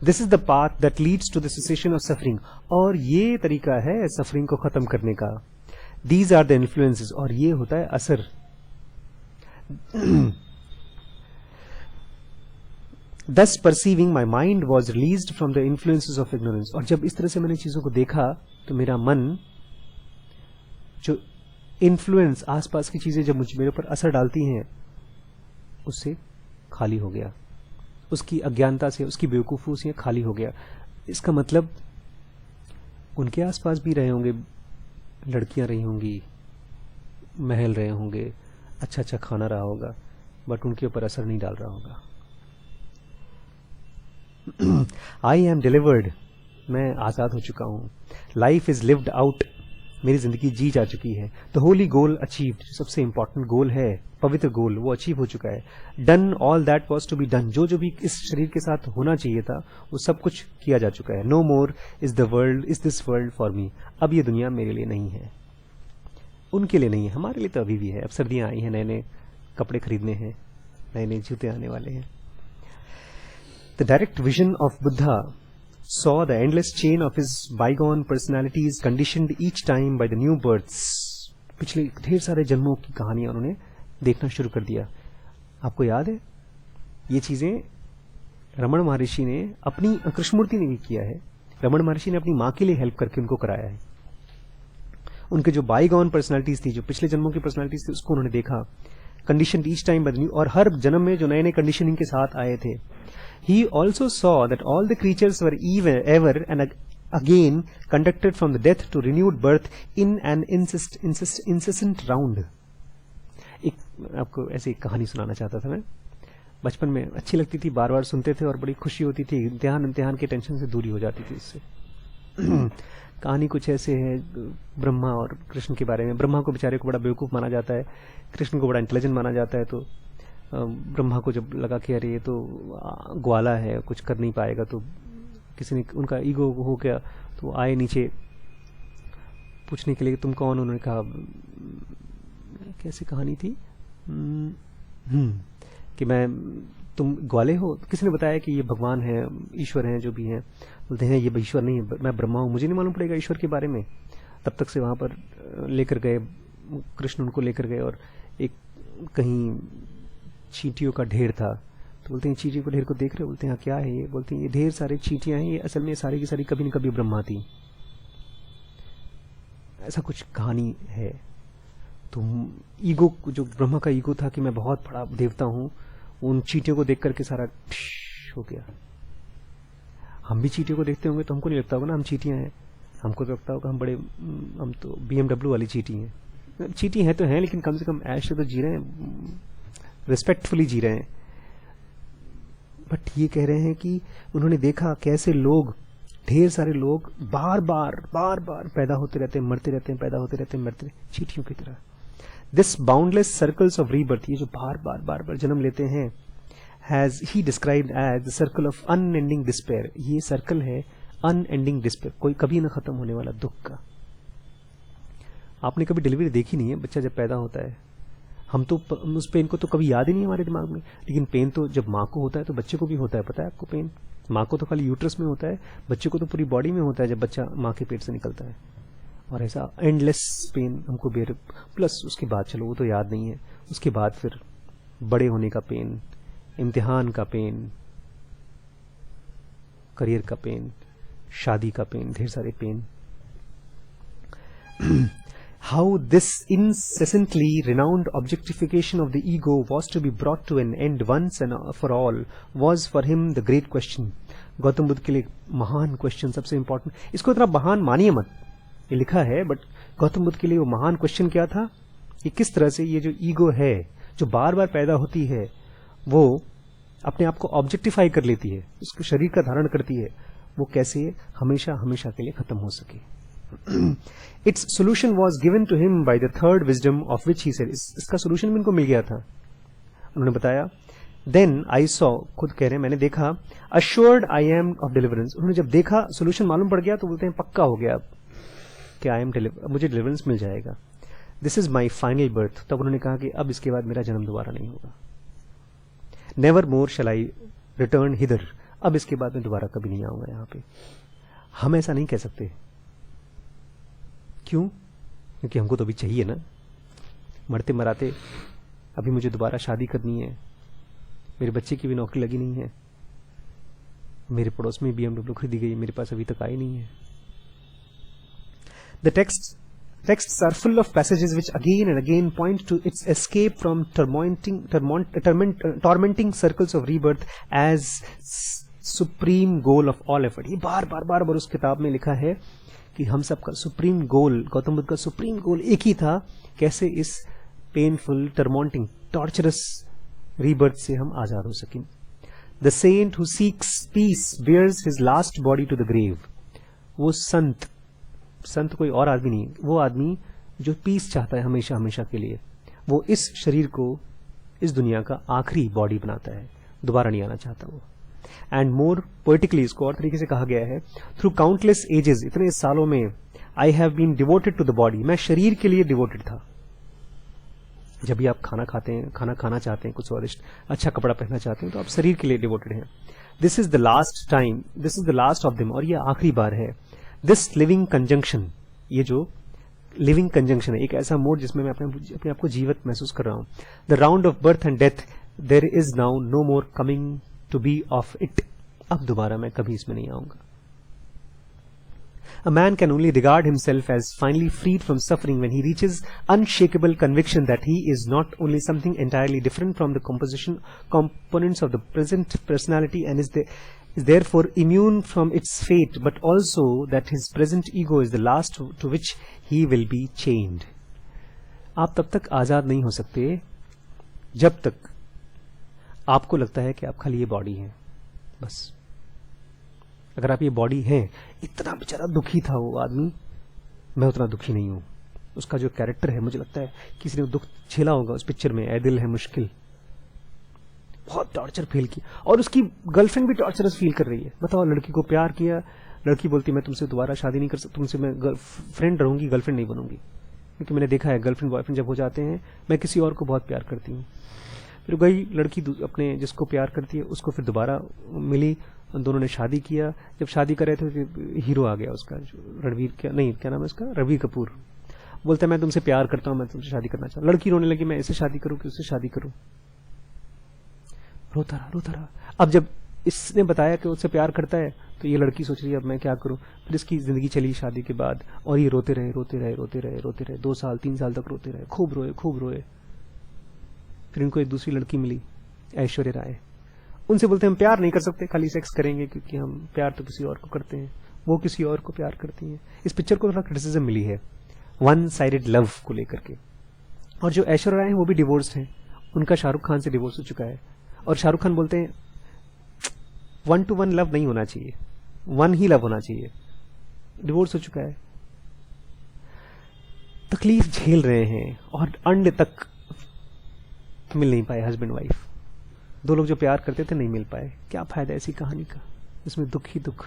This is the path that leads to the cessation of suffering, और ये तरीका है सफरिंग को खत्म करने का. These are the influences, और ये होता है असर. Thus perceiving my mind was released from the influences of ignorance, और जब इस तरह से मैंने चीजों को देखा तो मेरा मन, जो इन्फ्लुएंस, आसपास की चीजें जब मेरे ऊपर असर डालती हैं, उससे खाली हो गया. उसकी अज्ञानता से, उसकी बेवकूफ़ी से खाली हो गया। इसका मतलब उनके आसपास भी रहे होंगे, लड़कियां रही होंगी, महल रहे होंगे, अच्छा अच्छा खाना रहा होगा, बट उनके ऊपर असर नहीं डाल रहा होगा। आई एम डिलीवर्ड, मैं आज़ाद हो चुका हूँ। लाइफ इज लिव्ड आउट, मेरी जिंदगी जी जा चुकी है। द होली गोल अचीव्ड, सबसे इंपॉर्टेंट गोल है, पवित्र गोल, वो अचीव हो चुका है। Done all that was to be done, जो जो भी इस शरीर के साथ होना चाहिए था वो सब कुछ किया जा चुका है। No more is this world for me, अब ये दुनिया मेरे लिए नहीं है। उनके लिए नहीं है, हमारे लिए तो अभी भी है। अब सर्दियां आई हैं, नए नए कपड़े खरीदने हैं, नए नए जूते आने वाले हैं। The direct vision of Buddha saw the endless chain of his bygone personalities conditioned each time by the new births. पिछले ढेर सारे जन्मों की कहानियां उन्होंने देखना शुरू कर दिया। आपको याद है ये चीजें रमण महर्षि ने अपनी, कृष्णमूर्ति ने भी किया है। रमण महर्षि ने अपनी माँ के लिए हेल्प करके उनको कराया है। उनके जो बाईगॉन पर्सनालिटीज थी, जो पिछले जन्मों की पर्सनालिटीज थी, उसको उन्होंने देखा। Condition each time by the new, और हर जन्म में जो नए नए कंडीशनिंग के साथ आए थे। He also saw that all the creatures were ever and again conducted from the death to renewed birth in an incessant round. एक आपको ऐसी कहानी सुनाना चाहता था मैं। बचपन में अच्छी लगती थी, बार बार सुनते थे और बड़ी खुशी होती थी। इम्तिहान के टेंशन से दूरी हो जाती थी इससे। कहानी कुछ ऐसे है ब्रह्मा और कृष्ण के बारे में। ब्रह्मा को बेचारे को बड़ा बेवकूफ माना जाता है, कृष्ण को बड़ा इंटेलिजेंट माना जाता है। तो ब्रह्मा को जब लगा कि अरे ये तो ग्वाला है, कुछ कर नहीं पाएगा, तो किसी ने, उनका ईगो हो गया, तो आए नीचे पूछने के लिए तुम कौन। उन्होंने कहा, कैसी कहानी थी कि तुम ग्वाले हो। किसी ने बताया कि ये भगवान है, ईश्वर हैं, जो भी हैं। बोलते हैं ये ईश्वर नहीं है, मैं ब्रह्मा हूँ, मुझे नहीं मालूम पड़ेगा ईश्वर के बारे में। तब तक से वहां पर लेकर गए कृष्ण, उनको लेकर गए, और एक कहीं चींटियों का ढेर था। तो बोलते हैं चींटियों के ढेर को देख रहे हो? बोलते हैं क्या है ये? बोलते हैं ये ढेर सारे चींटियां हैं, ये असल में सारी की सारी कभी न कभी ब्रह्मा थी। ऐसा कुछ कहानी है। तो ईगो, जो ब्रह्मा का ईगो था कि मैं बहुत बड़ा देवता हूं, उन चींटियों को देख करके सारा हो गया। हम भी चींटियों को देखते होंगे तो हमको नहीं लगता होगा ना हम चींटियां हैं। हमको तो लगता होगा हम तो BMW वाली चींटी हैं। चींटी हैं तो हैं, लेकिन कम से कम ऐश से तो जी रहे हैं, रिस्पेक्टफुली जी रहे हैं। बट ये कह रहे हैं कि उन्होंने देखा कैसे लोग, ढेर सारे लोग बार बार पैदा होते रहते हैं, मरते रहते हैं, पैदा होते रहते हैं, मरते रहते हैं, चींटियों की तरह। This boundless circles of rebirth, ये जो बार जन्म लेते हैं, has he described as the circle of unending despair. ये सर्कल है अनएंडिंग डिस्पेयर, कोई कभी ना खत्म होने वाला दुख का। आपने कभी डिलीवरी देखी नहीं है, बच्चा जब पैदा होता है, हम तो उस पेन को तो कभी याद ही नहीं है हमारे दिमाग में। लेकिन पेन तो जब माँ को होता है तो बच्चे को भी होता है, पता है आपको? पेन माँ को तो खाली यूट्रस में होता है, बच्चे को तो पूरी बॉडी में होता है जब बच्चा माँ के पेट से निकलता है। और ऐसा एंडलेस पेन हमको बेर, प्लस उसके बाद चलो वो तो याद नहीं है, उसके बाद फिर बड़े होने का पेन, इम्तिहान का पेन, करियर का पेन, शादी का पेन, ढेर सारे pen. How this incessantly renowned objectification of the ego was to be brought to an end once and for all was for him the great question. Gautam Buddha के लिए महान क्वेश्चन, सबसे important. इसको इतना महान मानिए मत, ये लिखा है, बट गौतम बुद्ध के लिए वो महान क्वेश्चन क्या था कि किस तरह से ये जो ईगो है, जो बार बार पैदा होती है, वो अपने आप को ऑब्जेक्टिफाई कर लेती है, उसके शरीर का धारण करती है, वो कैसे हमेशा हमेशा के लिए खत्म हो सके। Its solution was given to him by the third wisdom of which he said, इसका सोल्यूशन भी इनको मिल गया था। उन्होंने बताया, Then I saw, खुद कह रहे हैं मैंने देखा, assured I am of deliverance। उन्होंने जब देखा सोल्यूशन मालूम पड़ गया तो बोलते हैं पक्का हो गया अब कि I am मुझे डिलीवरेंस मिल जाएगा। This is my final birth। तब उन्होंने कहा कि अब इसके बाद मेरा जन्म दोबारा नहीं होगा। Never more shall I return hither। अब इसके बाद मैं दोबारा कभी नहीं आऊंगा यहाँ पे। हम ऐसा नहीं कह सकते। क्यों? क्योंकि हमको तो अभी चाहिए ना, मरते मराते अभी मुझे दोबारा शादी करनी है, मेरे बच्चे की भी नौकरी लगी नहीं है, मेरे पड़ोस में BMW खरीदी गई, मेरे पास अभी तक आई नहीं है। The Texts are full of passages which again and again point to its escape from tormenting circles of rebirth as supreme goal of all effort. ये बार बार उस किताब में लिखा है कि हम सबका सुप्रीम गोल, गौतम बुद्ध का सुप्रीम गोल एक ही था, कैसे इस पेनफुल, टर्मोंटिंग, टॉर्चरस रीबर्थ से हम आजाद हो सकें. The saint who seeks peace bears his last body to the grave. वो संत कोई और आदमी नहीं, वो आदमी जो पीस चाहता है हमेशा हमेशा के लिए, वो इस शरीर को, इस दुनिया का आखिरी बॉडी बनाता है, दोबारा नहीं आना चाहता वो. एंड मोर पोएटिकली इसको और तरीके से कहा गया है, थ्रू काउंटलेस एजेस, इतने सालों में, I have been devoted to the body. मैं शरीर के लिए डिवोटेड था. जब भी आप खाना खाते हैं, खाना खाना चाहते हैं, कुछ स्वादिष्ट अच्छा कपड़ा पहनना चाहते हैं, तो आप शरीर के लिए डिवोटेड हैं. This is the last time, this is the last of them, और ये आखिरी बार है. दिस लिविंग कंजंक्शन, ये जो लिविंग कंजंक्शन है, एक ऐसा मोड जिसमें मैं अपने आप को जीवित महसूस कर रहा हूं. The round of birth and death, there is now no more coming to be of it. अब दोबारा मैं कभी इसमें नहीं आऊंगा. A man can only regard himself as finally freed from suffering when he reaches unshakable conviction that he is not only something entirely different from the components of the present personality and is therefore immune from its fate, but also that his present ego is the last to which he will be chained. आप तब तक आजाद नहीं हो सकते जब तक आपको लगता है कि आप खाली ये बॉडी है, बस. अगर आप ये बॉडी हैं, इतना बेचारा दुखी था वो आदमी, मैं उतना दुखी नहीं हूं. उसका जो कैरेक्टर है, मुझे लगता है किसी ने दुख झेला होगा उस पिक्चर में, ऐ दिल है मुश्किल, बहुत टॉर्चर फील की, और उसकी गर्लफ्रेंड भी टॉर्चरस फील कर रही है. बताओ, लड़की को प्यार किया, लड़की बोलती मैं तुमसे दोबारा शादी नहीं कर सकती, तुमसे मैं फ्रेंड रहूंगी, गर्लफ्रेंड नहीं बनूंगी. क्योंकि मैंने देखा है गर्लफ्रेंड बॉयफ्रेंड जब हो जाते हैं, मैं किसी और को बहुत प्यार करती हूँ. फिर गई लड़की अपने जिसको प्यार करती है उसको फिर दोबारा मिली, दोनों ने शादी किया. जब शादी कर रहे थे, हीरो आ गया उसका, रणवीर, क्या नाम है उसका, रवि कपूर. बोलता है मैं तुमसे प्यार करता हूं, मैं तुमसे शादी करना चाहता. लड़की रोने लगी, मैं इससे शादी करूं कि उससे शादी करूं. रोता रहा. अब जब इसने बताया कि उससे प्यार करता है, तो ये लड़की सोच रही है अब मैं क्या करूं. फिर इसकी जिंदगी चली शादी के बाद, और ये रोते रहे 2 साल 3 साल तक रोते रहे, खूब रोए. फिर इनको एक दूसरी लड़की मिली, ऐश्वर्या राय. उनसे बोलते हैं हम प्यार नहीं कर सकते, खाली सेक्स करेंगे, क्योंकि हम प्यार तो किसी और को करते हैं, वो किसी और को प्यार करती हैं. इस पिक्चर को थोड़ा क्रिटिसिज्म मिली है वन साइडेड लव को लेकर के. और जो ऐश्वर्या राय है वो भी डिवोर्स्ड हैं, उनका शाहरुख खान से डिवोर्स हो चुका है. और शाहरुख खान बोलते हैं 1-to-1 लव नहीं होना चाहिए, 1 ही लव होना चाहिए. डिवोर्स हो चुका है, तकलीफ झेल रहे हैं, और अंड तक मिल नहीं पाए हस्बैंड वाइफ. 2 लोग जो प्यार करते थे नहीं मिल पाए. क्या फायदा ऐसी कहानी का, इसमें दुख ही दुख.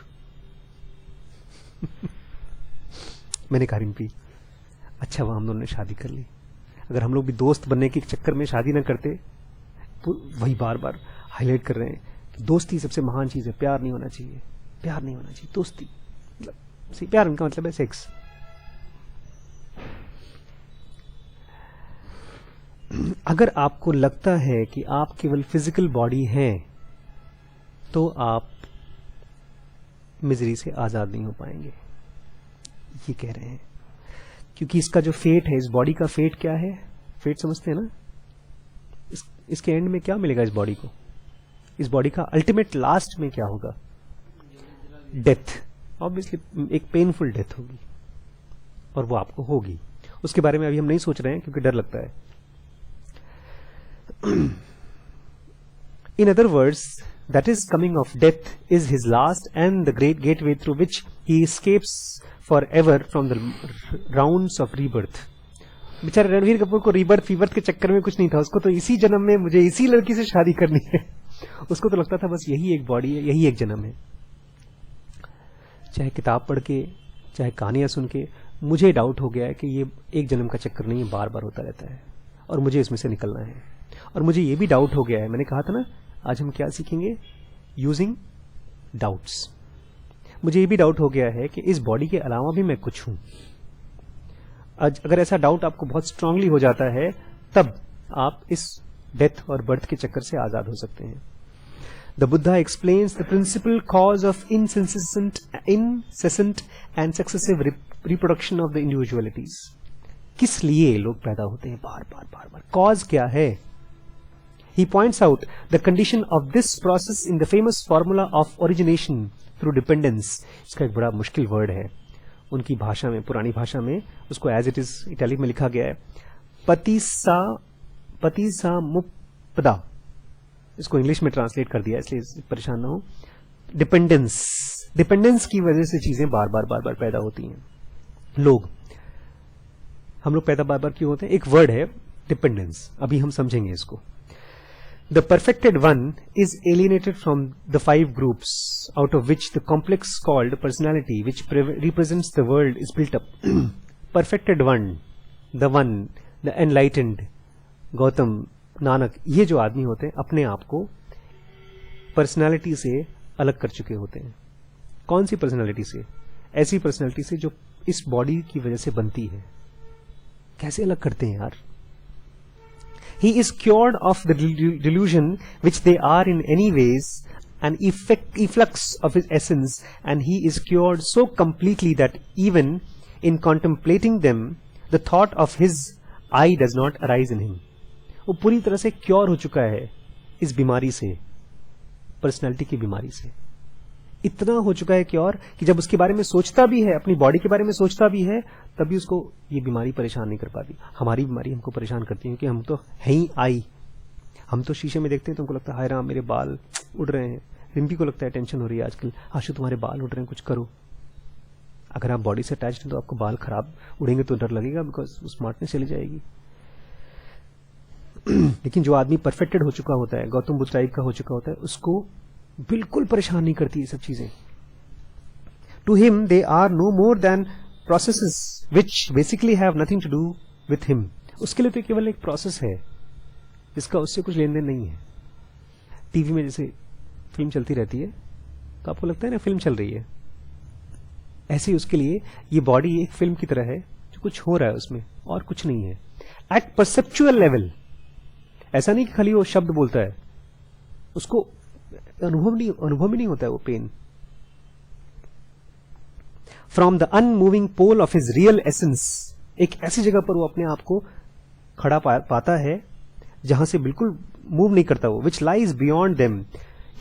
मैंने कहा रिम्पी, अच्छा वो हम दोनों ने शादी कर ली. अगर हम लोग भी दोस्त बनने के चक्कर में शादी ना करते, तो वही बार बार हाईलाइट कर रहे हैं कि दोस्ती सबसे महान चीज है, प्यार नहीं होना चाहिए, दोस्ती मतलब प्यार उनका मतलब है सेक्स. अगर आपको लगता है कि आप केवल फिजिकल बॉडी हैं, तो आप मिजरी से आजाद नहीं हो पाएंगे, ये कह रहे हैं. क्योंकि इसका जो फेट है, इस बॉडी का फेट क्या है, फेट समझते हैं ना, इसके एंड में क्या मिलेगा इस बॉडी को, इस बॉडी का अल्टीमेट लास्ट में क्या होगा, डेथ. ऑब्वियसली एक पेनफुल डेथ होगी, और वो आपको होगी. उसके बारे में अभी हम नहीं सोच रहे हैं क्योंकि डर लगता है. In other words, that is coming of death is his last and the great gateway through which he escapes forever from the rounds of rebirth. बेचारे रणवीर कपूर को रीबर्थ फीबर्थ के चक्कर में कुछ नहीं था, उसको तो इसी जन्म में मुझे इसी लड़की से शादी करनी है. उसको तो लगता था बस यही एक बॉडी है, यही एक जन्म है. चाहे किताब पढ़ के, चाहे कहानियां सुन के, मुझे डाउट हो गया है कि ये एक जन्म का चक्कर नहीं है, बार बार होता रहता है, और मुझे इसमें से निकलना है. और मुझे ये भी डाउट हो गया है, मैंने कहा था ना आज हम क्या सीखेंगे, यूजिंग डाउट्स. मुझे ये भी डाउट हो गया है कि इस बॉडी के अलावा भी मैं कुछ हूं. अगर ऐसा डाउट आपको बहुत स्ट्रांगली हो जाता है, तब आप इस डेथ और बर्थ के चक्कर से आजाद हो सकते हैं. The Buddha explains the principal cause of incessant and successive reproduction of the individualities. किस लिए लोग पैदा होते हैं बार बार बार बार, कॉज क्या है. He points out the condition of this process in the famous formula of origination through dependence. इसका एक बड़ा मुश्किल वर्ड है उनकी भाषा में, पुरानी भाषा में उसको एज इट इज इटैलिक में लिखा गया है, पतिसा मुपदा. इसको इंग्लिश में ट्रांसलेट कर दिया इसलिए परेशान ना हो. डिपेंडेंस की वजह से चीजें बार बार पैदा होती हैं. हम लोग पैदा बार बार क्यों होते हैं? एक वर्ड है डिपेंडेंस, अभी हम समझेंगे इसको. The perfected one is alienated from the 5 groups out of which the complex called personality, which represents the world, is built up. Perfected one, the enlightened, Gautam, Nanak, ये जो आदमी होते हैं अपने आप को पर्सनालिटी से अलग कर चुके होते हैं. कौन सी पर्सनालिटी से? ऐसी पर्सनालिटी से जो इस बॉडी की वजह से बनती है. कैसे अलग करते हैं यार? He is cured of the delusion which they are in any ways an efflux of his essence, and he is cured so completely that even in contemplating them the thought of his I does not arise in him. वो पूरी तरह से cure हो चुका है इस बीमारी से, पर्सनालिटी की बीमारी से. इतना हो चुका है क्योर कि जब उसके बारे में सोचता भी है, अपनी बॉडी के बारे में सोचता भी है, तभी उसको ये बीमारी परेशान नहीं कर पाती. हमारी बीमारी हमको परेशान करती है क्योंकि हम तो है ही आई. हम तो शीशे में देखते हैं तो हमको लगता है हाय राम मेरे बाल उड़ रहे हैं. रिम्पी को लगता है टेंशन हो रही है आजकल, आशु तुम्हारे बाल उड़ रहे हैं कुछ करो. अगर आप बॉडी से अटैच्ड हैं तो आपको बाल खराब उड़ेंगे तो डर लगेगा, बिकॉज स्मार्टनेस चली जाएगी. लेकिन जो आदमी परफेक्टेड हो चुका होता है, गौतम बुद्ध टाइप का हो चुका होता है, उसको बिल्कुल परेशान नहीं करती ये सब चीजें. To him they are no more than processes which basically have nothing to do with him. उसके लिए तो केवल एक प्रोसेस है जिसका उससे कुछ लेन देन नहीं है. टीवी में जैसे फिल्म चलती रहती है तो आपको लगता है ना फिल्म चल रही है, ऐसे ही उसके लिए ये बॉडी एक फिल्म की तरह है जो कुछ हो रहा है उसमें और कुछ नहीं है. एट परसेप्चुअल लेवल, ऐसा नहीं कि खाली वो शब्द बोलता है, उसको अनुभव ही नहीं होता है वो pain. From the unmoving pole of his real essence, एक ऐसी जगह पर वो अपने आप को खड़ा पाता है जहां से बिल्कुल मूव नहीं करता वो. Which lies beyond them,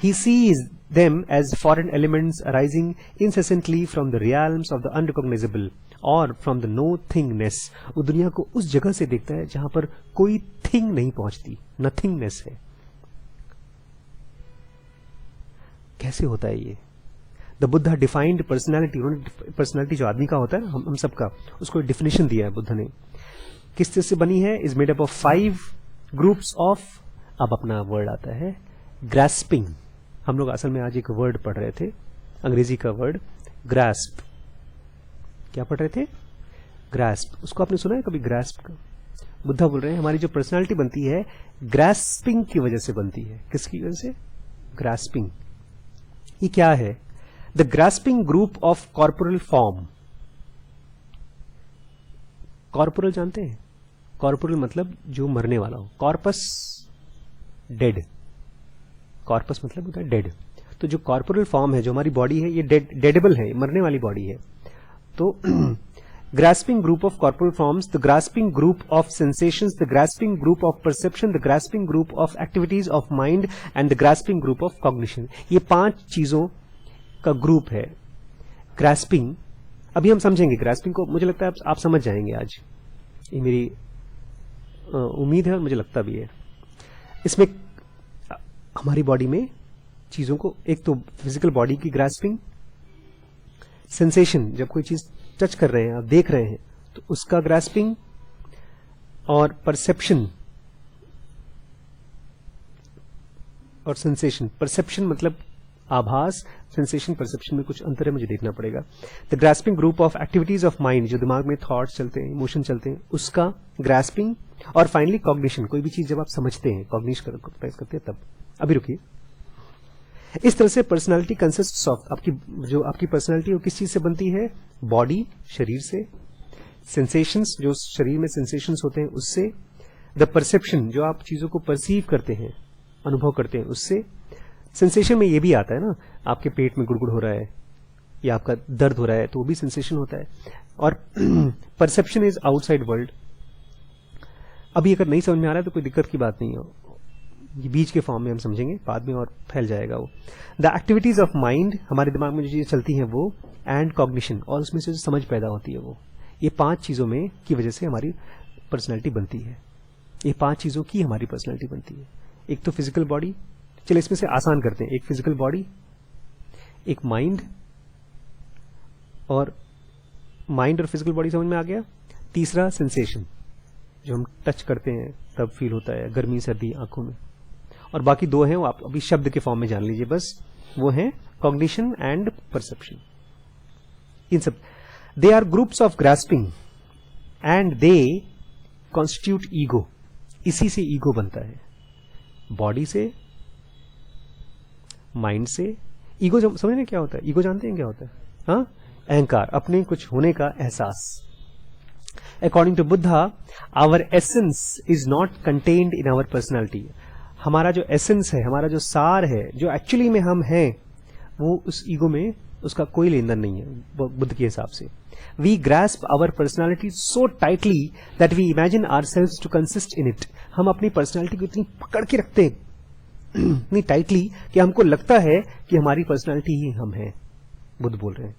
he sees them as foreign elements arising incessantly from the realms of the unrecognisable और फ्रॉम द नो थिंगनेस. वो दुनिया को उस जगह से देखता है जहां पर कोई थिंग नहीं पहुंचती, नथिंगनेस है. कैसे होता है ये? द बुद्धा डिफाइंड पर्सनैलिटी, उन्होंने पर्सनैलिटी जो आदमी का होता है हम सबका, उसको डिफिनेशन दिया है बुद्ध ने. किस चीज से बनी है? Is made up of 5 groups of, अब अपना वर्ड आता है ग्रास्पिंग. हम लोग असल में आज एक वर्ड पढ़ रहे थे, अंग्रेजी का वर्ड ग्रास्प. क्या पढ़ रहे थे? ग्रास्प. उसको आपने सुना है कभी ग्रास्प का? बुद्धा बोल रहे हैं हमारी जो पर्सनैलिटी बनती है ग्रास्पिंग की वजह से बनती है. किसकी वजह से? ग्रास्पिंग. ये क्या है? The grasping group of corporal form. Corporal जानते हैं? कॉर्पोरल मतलब जो मरने वाला हो. कॉर्पस डेड, कॉर्पस मतलब होता है डेड. तो जो कॉर्पोरल फॉर्म है, जो हमारी बॉडी है, ये डेडेबल है, मरने वाली बॉडी है. तो grasping group of corporal forms, the grasping group of sensations, the grasping group of perception, the grasping group of activities of mind and the grasping group of cognition. ये 5 चीजों का ग्रुप है grasping. अभी हम समझेंगे grasping को, मुझे लगता है आप समझ जाएंगे आज, ये मेरी उम्मीद है और मुझे लगता भी है. इसमें हमारी बॉडी में चीजों को, एक तो फिजिकल बॉडी की grasping, सेंसेशन, जब कोई चीज टच कर रहे हैं, आप देख रहे हैं तो उसका ग्रास्पिंग, और परसेप्शन और सेंसेशन. परसेप्शन मतलब आभास, सेंसेशन परसेप्शन में कुछ अंतर है, मुझे देखना पड़ेगा. The grasping group of activities of mind, जो दिमाग में थॉट्स चलते हैं, इमोशन चलते हैं, उसका ग्रास्पिंग. और फाइनली कॉग्निशन, कोई भी चीज जब आप समझते हैं, कॉग्निश करते हैं तब. अभी रुकिए. इस तरह से पर्सनालिटी कंसिस्ट्स ऑफ, जो आपकी पर्सनालिटी वो किस चीज से बनती है? बॉडी, शरीर से. सेंसेशंस, जो शरीर में सेंसेशंस होते हैं उससे. द परसेप्शन, जो आप चीजों को परसीव करते हैं, अनुभव करते हैं, उससे. सेंसेशन में ये भी आता है ना, आपके पेट में गुड़गुड़ हो रहा है या आपका दर्द हो रहा है तो वो भी सेंसेशन होता है. और परसेप्शन इज आउटसाइड वर्ल्ड, अभी अगर नहीं समझ में आ रहा है तो कोई दिक्कत की बात नहीं है, ये बीच के फॉर्म में हम समझेंगे बाद में और फैल जाएगा वो। द एक्टिविटीज ऑफ माइंड, हमारे दिमाग में जो चीजें चलती हैं वो, एंड कॉग्निशन, और उसमें से जो समझ पैदा होती है वो, ये 5 चीजों में की वजह से हमारी पर्सनैलिटी बनती है। ये 5 चीजों की हमारी पर्सनैलिटी बनती है। एक तो फिजिकल बॉडी, चलिए इसमें से आसान करते हैं। एक फिजिकल बॉडी, एक माइंड, और माइंड और फिजिकल बॉडी समझ में आ गया। तीसरा सेंसेशन, जो हम टच करते हैं तब फील होता है, गर्मी सर्दी आंखों में। और बाकी 2 हैं वो आप अभी शब्द के फॉर्म में जान लीजिए बस, वो हैं कॉग्निशन एंड परसेप्शन। इन सब they are groups of grasping and they constitute ego. इसी से ईगो बनता है, बॉडी से, माइंड से। ईगो समझने क्या होता है? ईगो जानते हैं क्या होता है? हाँ, अहंकार, अपने कुछ होने का एहसास। According to Buddha, our essence is not contained in our personality. हमारा जो एसेंस है, हमारा जो सार है, जो एक्चुअली में हम हैं, वो उस ईगो में उसका कोई लेन देन नहीं है बुद्ध के हिसाब से। We grasp our personality so tightly that we imagine ourselves to consist in it. हम अपनी पर्सनैलिटी को इतनी पकड़ के रखते हैं, इतनी टाइटली, कि हमको लगता है कि हमारी पर्सनैलिटी ही हम हैं। बुद्ध बोल रहे हैं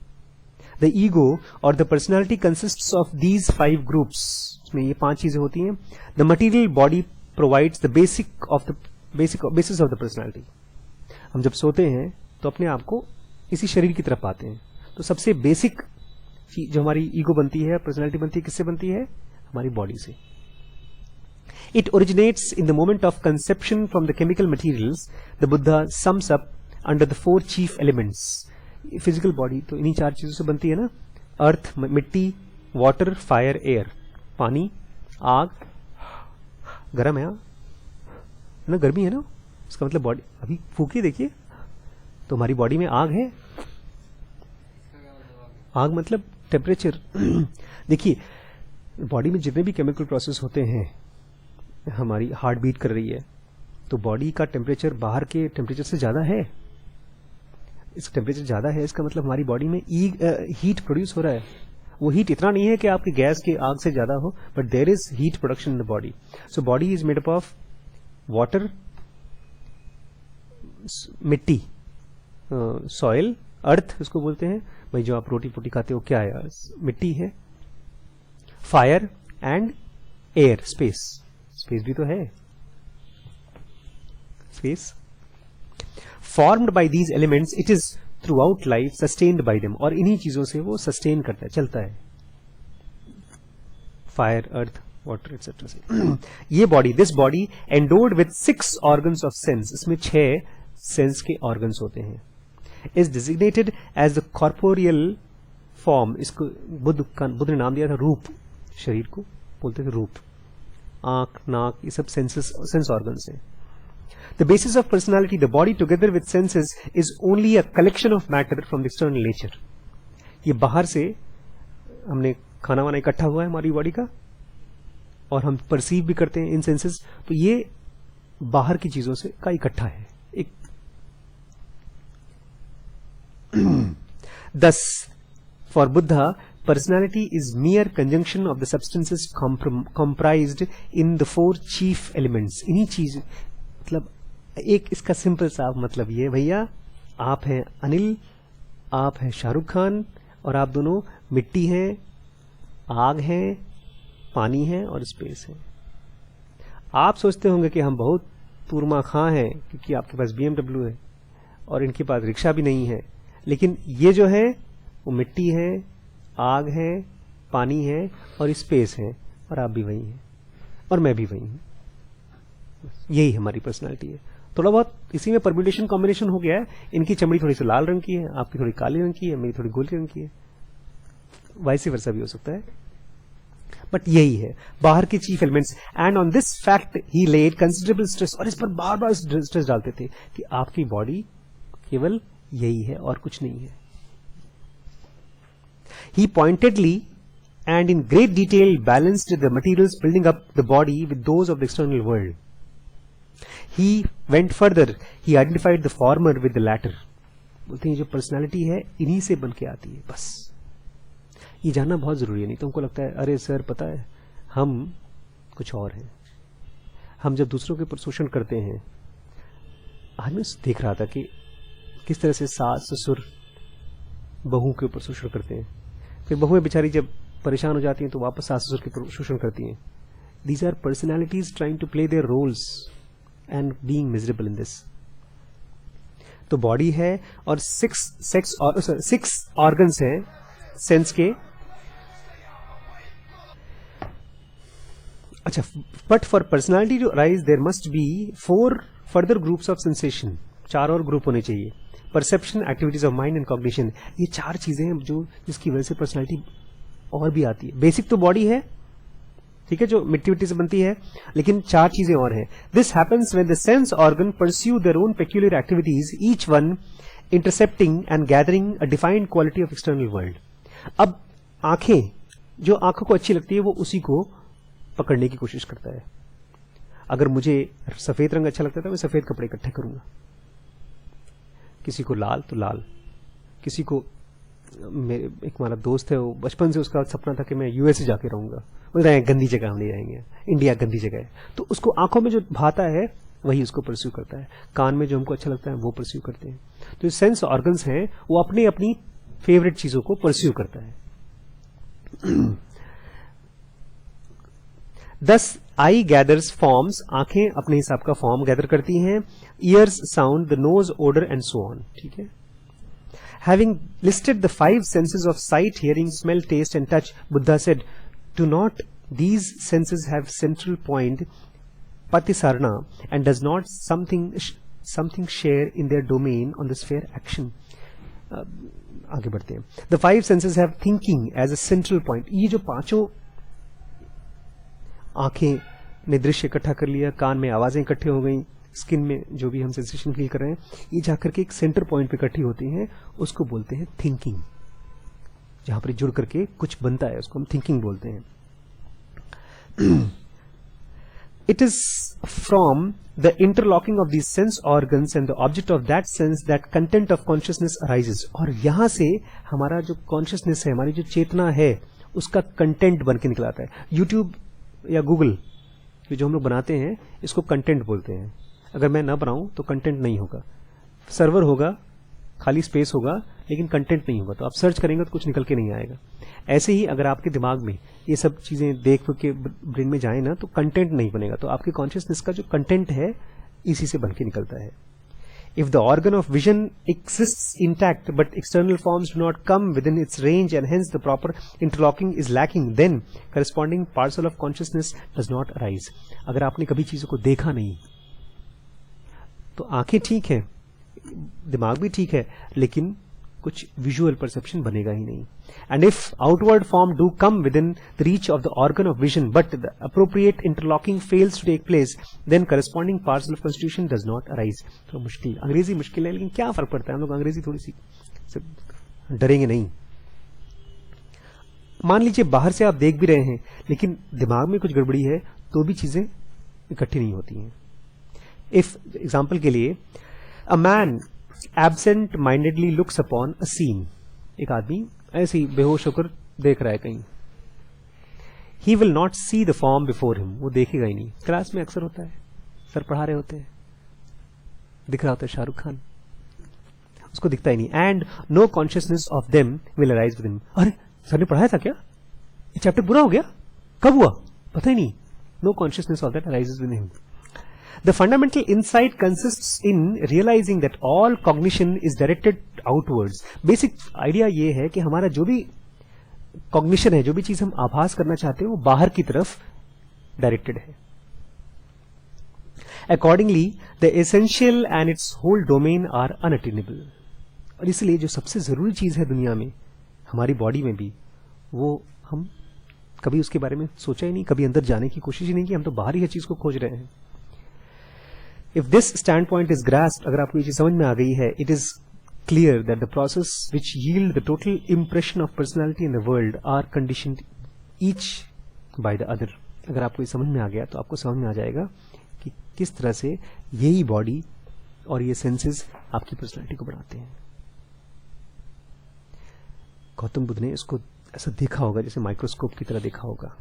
द ईगो और the personality consists of these 5 groups. इसमें ये 5 चीजें होती हैं। The material body provides the basis of the personality. हम जब सोते हैं तो अपने आप को इसी शरीर की तरफ पाते हैं। तो सबसे बेसिक जो हमारी ईगो बनती है, पर्सनैलिटी बनती है, किससे बनती है? हमारी बॉडी से। It originates in the moment of conception from the chemical materials the Buddha sums up under the 4 chief elements. Physical body तो इन्हीं 4 चीजों से बनती है ना, अर्थ मिट्टी, वाटर, फायर, एयर। पानी, आग, गर्म है ना, गर्मी है ना, इसका मतलब बॉडी। अभी फूकिए देखिए तो हमारी बॉडी में आग है। आग मतलब टेम्परेचर। देखिए बॉडी में जितने भी केमिकल प्रोसेस होते हैं, हमारी हार्ट बीट कर रही है तो बॉडी का टेम्परेचर बाहर के टेम्परेचर से ज्यादा है। इसका टेम्परेचर ज्यादा है, इसका मतलब हमारी बॉडी में हीट प्रोड्यूस हो रहा है। वो हीट इतना नहीं है कि आपकी गैस की आग से ज्यादा हो, but there is heat production in the body. So body is made up of water, मिट्टी, सॉइल, अर्थ उसको बोलते हैं भाई, जो आप रोटी पोटी खाते हो क्या है? मिट्टी है। Fire and air, space. Space भी तो है, space. Formed by these elements it is through out life sustained bye them. और इन्हीं चीजों से वो सस्टेन करता है, चलता है। फायर, अर्थ, वाटर एक्सेट्रा से। ये body, this body endowed with 6 organs of sense, इसमें 6 सेंस के ऑर्गन्स होते हैं, is designated as the corporeal form. इसको बुद्ध ने नाम दिया था रूप। शरीर को बोलते थे रूप। आंख, नाक, ये सब सेंस ऑर्गन्स हैं। The basis of personality, the body together with senses, is only a collection of matter from the external nature. ये बाहर से हमने खाना वाना इकट्ठा हुआ है हमारी बॉडी का, और हम परसीव भी करते हैं इन सेंसेस, तो ये बाहर की चीजों से का इकट्ठा है एक। Thus, for Buddha, personality is mere conjunction of the substances comprised in the 4 chief elements. इन्हीं चीज मतलब एक इसका सिंपल सा मतलब ये, भैया आप हैं अनिल, आप हैं शाहरुख खान, और आप दोनों मिट्टी हैं, आग हैं, पानी है और स्पेस है। आप सोचते होंगे कि हम बहुत तूरमा खां हैं क्योंकि आपके पास BMW है और इनके पास रिक्शा भी नहीं है, लेकिन ये जो है वो मिट्टी है, आग है, पानी है और स्पेस है, और आप भी वही हैं और मैं भी वही हूं। यही हमारी पर्सनालिटी है। थोड़ा बहुत इसी में परम्यूटेशन कॉम्बिनेशन हो गया है। इनकी चमड़ी थोड़ी सी लाल रंग की है, आपकी थोड़ी काले रंग की है, मेरी थोड़ी गोली रंग की है, वाइस वर्सा भी हो सकता है, बट यही है बाहर के chief elements. And on this fact he laid considerable stress, और इस पर बार बार स्ट्रेस डालते थे कि आपकी बॉडी केवल यही है और कुछ नहीं है। ही pointedly and in great detail balanced the materials building up the body with those of the external world. He went further, he identified the former with the latter. बोलते हैं जो पर्सनालिटी है इन्हीं से बन के आती है, बस ये जानना बहुत जरूरी है। नहीं तो हमको लगता है अरे सर पता है हम कुछ और हैं, हम जब दूसरों के ऊपर शोषण करते हैं, आज मैं देख रहा था कि किस तरह से सास ससुर बहू के ऊपर शोषण करते हैं, फिर बहुएं बेचारी जब परेशान हो जाती हैं तो वापस सास ससुर के ऊपर शोषण करती हैं. These are personalities trying to play their roles and being miserable in this. तो बॉडी है और सिक्स ऑर्गन्स हैं सेंस के. अच्छा, but for personality to arise there must be 4 further groups of sensation. 4 और ग्रुप होने चाहिए. Perception, activities of mind and cognition. ये 4 चीजें हैं जो जिसकी वजह से पर्सनालिटी और भी आती है. बेसिक तो बॉडी है, ठीक है, जो मिट्टी मिट्टी से बनती है, लेकिन 4 चीजें और हैं. This happens when the sense organ pursue their own peculiar activities, each one intercepting and gathering a defined quality of external world. अब आंखें, जो आंखों को अच्छी लगती है वो उसी को पकड़ने की कोशिश करता है. अगर मुझे सफेद रंग अच्छा लगता है तो मैं सफेद कपड़े इकट्ठे करूंगा. किसी को लाल तो लाल. किसी को, मेरे एक हमारा दोस्त है, वो बचपन से उसका सपना था कि मैं यूएसए जाके रहूंगा. बोल रहे हैं गंदी जगह हम नहीं जाएंगे, इंडिया गंदी जगह है. तो उसको आंखों में जो भाता है वही उसको परस्यू करता है. कान में जो हमको अच्छा लगता है वो परस्यू करते हैं. तो ये सेंस ऑर्गन्स हैं, वो अपनी अपनी फेवरेट चीजों को परस्यू करता है. दस आई गैदर्स फॉर्म्स. आंखें अपने हिसाब का फॉर्म गैदर करती हैं. Ears sound, the nose odour and so on. ठीक है. Having listed the 5 senses of sight, hearing, smell, taste and touch, Buddha said, do not these senses have central point patisarna, and does not something share in their domain on the sphere action? आगे बढ़ते हैं. The 5 senses have thinking as a central point. ये जो 5 आंखें ने दृश्य इकट्ठा कर लिया, कान में आवाजें इकट्ठी हो गई, स्किन में जो भी हम सेंसेशन फील कर रहे हैं, ये जाकर के एक सेंटर पॉइंट पे इकट्ठी होती हैं, उसको बोलते हैं थिंकिंग. जहां पर जुड़ करके कुछ बनता है उसको हम थिंकिंग बोलते हैं. It is from the interlocking of the sense organs and the object of that sense that content of consciousness arises. और यहां से हमारा जो कॉन्शियसनेस है, हमारी जो चेतना है, उसका कंटेंट बन के निकल आता है. यूट्यूब या गूगल जो हम लोग बनाते हैं, इसको कंटेंट बोलते हैं. अगर मैं ना बनाऊं तो कंटेंट नहीं होगा. सर्वर होगा, खाली स्पेस होगा, लेकिन कंटेंट नहीं होगा. तो आप सर्च करेंगे तो कुछ निकल के नहीं आएगा. ऐसे ही अगर आपके दिमाग में ये सब चीजें देख के ब्रेन में जाए ना, तो कंटेंट नहीं बनेगा. तो आपके कॉन्शियसनेस का जो कंटेंट है, इसी से बन के निकलता है. If the organ of vision exists intact but external forms do not come within its range and hence the proper interlocking is lacking, then corresponding parcel of consciousness does not arise. अगर आपने कभी चीजों को देखा नहीं, तो आंखें ठीक है, दिमाग भी ठीक है, लेकिन कुछ विजुअल परसेप्शन बनेगा ही नहीं. And if outward form do come within the reach of the organ of vision, but the appropriate interlocking fails to take place, then corresponding parcel of constitution does not arise. तो मुश्किल, अंग्रेजी मुश्किल है, लेकिन क्या फर्क पड़ता है, हम लोग अंग्रेजी थोड़ी सी डरेंगे नहीं. मान लीजिए बाहर से आप देख भी रहे हैं, लेकिन दिमाग में कुछ गड़बड़ी है, तो भी चीजें इकट्ठी नहीं होती हैं. इफ एग्जाम्पल के लिए, a man absent mindedly looks upon a scene. एक आदमी ऐसे ही बेहोश होकर देख रहा है कहीं. He will not see the form before him. वो देखेगा ही नहीं. क्लास में अक्सर होता है, सर पढ़ा रहे होते हैं, दिख रहा होता है शाहरुख खान, उसको दिखता ही नहीं. And no consciousness of them will arise with him. अरे सर ने पढ़ाया था क्या, ये चैप्टर पूरा हो गया, कब हुआ, पता ही नहीं. No consciousness of that arises with him. The fundamental insight consists in realizing that all cognition is directed outwards. Basic idea ये है कि हमारा जो भी cognition है, जो भी चीज हम आभास करना चाहते हैं, वो बाहर की तरफ directed है. Accordingly, the essential and its whole domain are unattainable. और इसलिए जो सबसे जरूरी चीज है दुनिया में, हमारी बॉडी में भी, वो हम कभी उसके बारे में सोचा ही नहीं, कभी अंदर जाने की कोशिश ही नहीं की. हम तो बाहर ही हर चीज को खोज रहे हैं. If this standpoint is grasped, अगर आपको ये चीज समझ में आ गई है, it is clear that the process which yield the total impression of personality in the world are conditioned each by the other. अगर आपको ये समझ में आ गया तो आपको समझ में आ जाएगा कि किस तरह से यही बॉडी और ये सेंसेस आपकी पर्सनालिटी को बनाते हैं. गौतम बुद्ध ने इसको ऐसा देखा होगा, जैसे माइक्रोस्कोप की तरह देखा होगा.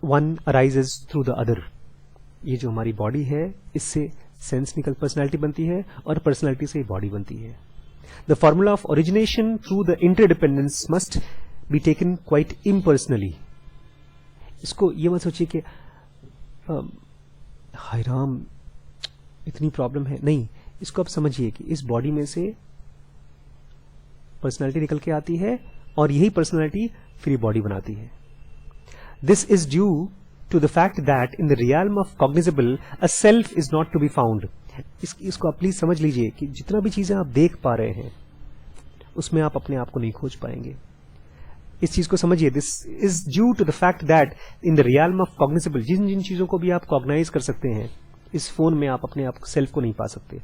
One arises through the other. ये जो हमारी बॉडी है इससे सेंस निकल पर्सनैलिटी बनती है और पर्सनैलिटी से बॉडी बनती है। The formula of origination through the interdependence must be taken quite impersonally. इसको ये मत सोचिए कि हाय राम इतनी प्रॉब्लम है, नहीं, इसको आप समझिए कि इस बॉडी में से पर्सनैलिटी निकल के आती है और यही पर्सनैलिटी फिर बॉडी बनाती है। This is due to the fact that in the realm of cognizable a self is not to be found। इसको आप प्लीज समझ लीजिए कि जितना भी चीजें आप देख पा रहे हैं उसमें आप अपने आप को नहीं खोज पाएंगे। इस चीज को समझिए। This is due to the fact that in the realm of cognisable, जिन जिन चीजों को भी आप कॉग्नाइज कर सकते हैं, इस फोन में आप अपने आप सेल्फ को नहीं पा सकते,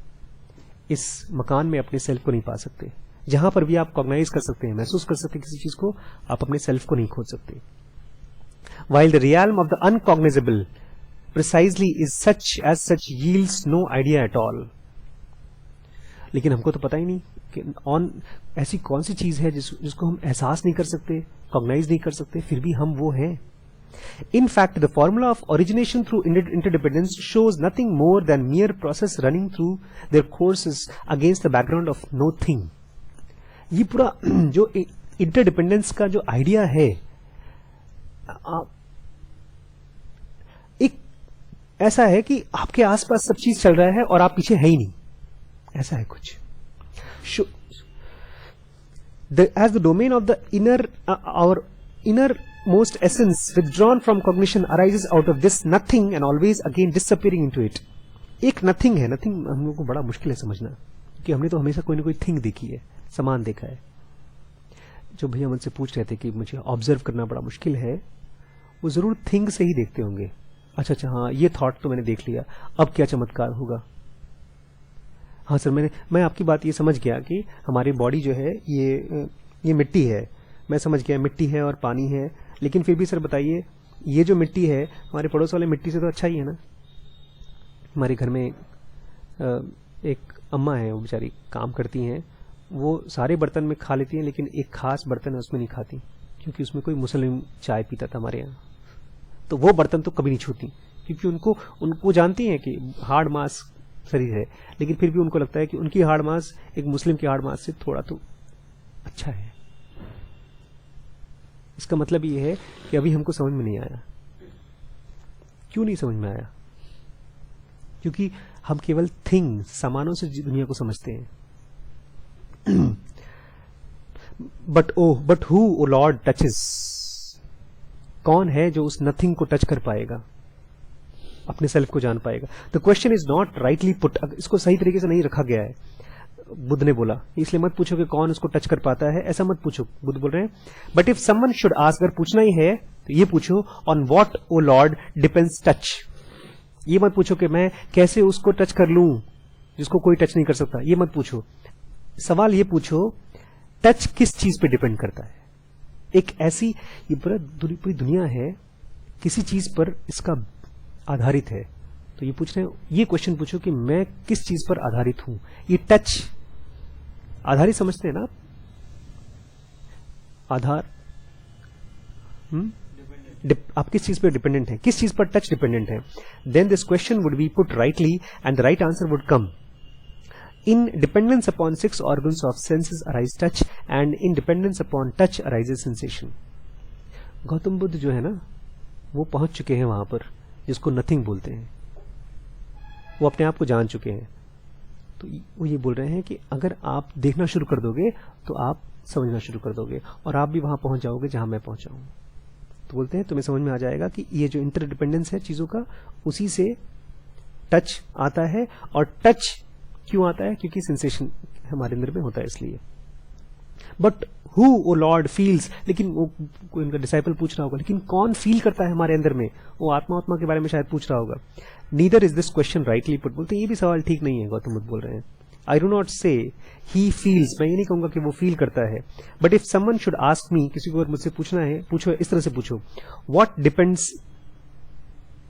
इस मकान में अपने सेल्फ को नहीं पा सकते। जहां पर भी आप कॉग्नाइज कर सकते हैं, महसूस कर सकते हैं किसी चीज को, आप अपने सेल्फ को नहीं खोज सकते। While the realm of the uncognizable precisely is such as such yields no idea at all। लेकिन हमको तो पता ही नहीं कि ऐसी कौन सी चीज है जिसको हम एहसास नहीं कर सकते, कॉग्नाइज नहीं कर सकते, फिर भी हम वो हैं। In fact, the formula of origination through interdependence shows nothing more than mere process running through their courses against the background of no thing। ये पूरा जो इंटरडिपेंडेंस का जो आइडिया है, एक ऐसा है कि आपके आसपास सब चीज चल रहा है और आप पीछे है ही नहीं, ऐसा है कुछ। As the domain of the our innermost essence withdrawn from cognition arises out of this nothing and always again disappearing into it। एक नथिंग है, नथिंग हम लोगों को बड़ा मुश्किल है समझना, कि हमने तो हमेशा कोई ना कोई थिंग देखी है, सामान देखा है। जो भैया मुझसे पूछ रहे थे कि मुझे ऑब्जर्व करना बड़ा मुश्किल है, वो जरूर थिंग से ही देखते होंगे। अच्छा, हाँ, ये थॉट तो मैंने देख लिया, अब क्या चमत्कार होगा। हाँ सर, मैं आपकी बात ये समझ गया कि हमारी बॉडी जो है ये मिट्टी है, मैं समझ गया मिट्टी है और पानी है, लेकिन फिर भी सर बताइए, ये जो मिट्टी है हमारे पड़ोस वाले मिट्टी से तो अच्छा ही है ना। हमारे घर में एक अम्मा है, वो बेचारी काम करती हैं, वो सारे बर्तन में खा लेती हैं, लेकिन एक खास बर्तन है उसमें नहीं खाती, क्योंकि उसमें कोई मुस्लिम चाय पीता था हमारे यहाँ, तो वो बर्तन तो कभी नहीं छूती, क्योंकि उनको जानती हैं कि हार्ड मास शरीर है, लेकिन फिर भी उनको लगता है कि उनकी हार्ड मास एक मुस्लिम की हार्ड मास से थोड़ा तो अच्छा है। इसका मतलब ये है कि अभी हमको समझ में नहीं आया। क्यों नहीं समझ में आया? क्योंकि हम केवल थिंग, सामानों से दुनिया को समझते हैं। But who O Lord touches, कौन है जो उस नथिंग को टच कर पाएगा, अपने सेल्फ को जान पाएगा। The question is not rightly put, इसको सही तरीके से नहीं रखा गया है। बुद्ध ने बोला, इसलिए मत पूछो कि कौन उसको टच कर पाता है, ऐसा मत पूछो, बुद्ध बोल रहे हैं। But if someone should ask, अगर पूछना ही है तो ये पूछो, on what O Lord depends touch. ये मत पूछो कि मैं कैसे उसको टच कर लूं जिसको कोई टच नहीं कर सकता, ये मत पूछो। सवाल ये पूछो, टच किस चीज पे डिपेंड करता है। एक ऐसी ये पूरी दुनिया है, किसी चीज पर इसका आधारित है, तो ये पूछ रहे हैं, ये क्वेश्चन पूछो कि मैं किस चीज पर आधारित हूं। ये टच आधारित समझते हैं ना आधार, आप किस चीज पर डिपेंडेंट है, किस चीज पर टच डिपेंडेंट है। Then this question would be put rightly and the right answer would come. In dependence upon 6 organs of senses arise touch, and in dependence upon touch arises sensation। Gautam Buddha जो है ना, वो पहुंच चुके हैं वहां पर जिसको नथिंग बोलते हैं, वो अपने आप को जान चुके हैं। तो वो ये बोल रहे हैं कि अगर आप देखना शुरू कर दोगे तो आप समझना शुरू कर दोगे, और आप भी वहां पहुंच जाओगे जहां मैं पहुंचा हूं। तो बोलते हैं तुम्हें समझ में आ जाएगा कि ये जो इंटरडिपेंडेंस है चीजों का, उसी से टच आता है। और टच क्यों आता है? क्योंकि सेंसेशन हमारे अंदर में होता है, इसलिए। But who O Lord feels, लेकिन वो कोई उनका डिसाइपल पूछ रहा होगा, लेकिन कौन फील करता है हमारे अंदर में? वो आत्मा के बारे में शायद पूछ रहा होगा। Neither is this question rightly put, बोलते ये भी सवाल ठीक नहीं है, गौतम बुद्ध बोल रहे हैं। आई डू नॉट से ही फील्स, मैं ये नहीं कहूंगा कि वो फील करता है। But if someone should ask me, किसी को अगर मुझसे पूछना है, पूछो इस तरह से पूछो, what depends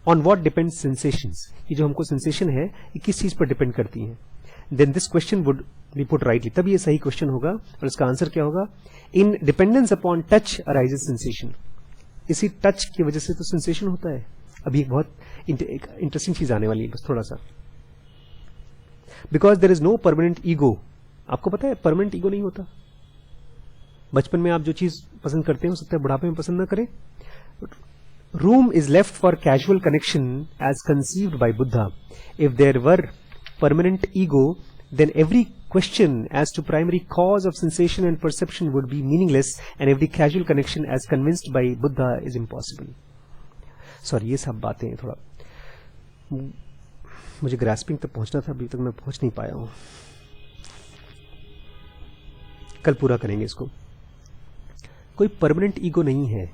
on what depends sensations, ये जो हमको सेंसेशन है ये किस चीज पर डिपेंड करती है। Then this question would be put rightly, तब ये सही क्वेश्चन होगा। और इसका आंसर क्या होगा? In dependence upon touch arises sensation. इसी टच की वजह से तो सेंसेशन होता है। अभी एक बहुत इंटरेस्टिंग चीज आने वाली है, बस थोड़ा सा। Because there is no permanent ego. आपको पता है परमानेंट ईगो नहीं होता। बचपन में आप जो चीज पसंद करते हैं हो सकता है बुढ़ापे में पसंद ना करें। Room is left for casual connection as conceived by Buddha. If there were permanent ego, then every question as to primary cause of sensation and perception would be meaningless, and every casual connection as convinced by Buddha is impossible. Sorry, ये सब बातें थोड़ा मुझे grasping तक पहुंचना था, अभी तक मैं पहुंच नहीं पाया हूं। कल पूरा करेंगे इसको। कोई परमानेंट ईगो नहीं है।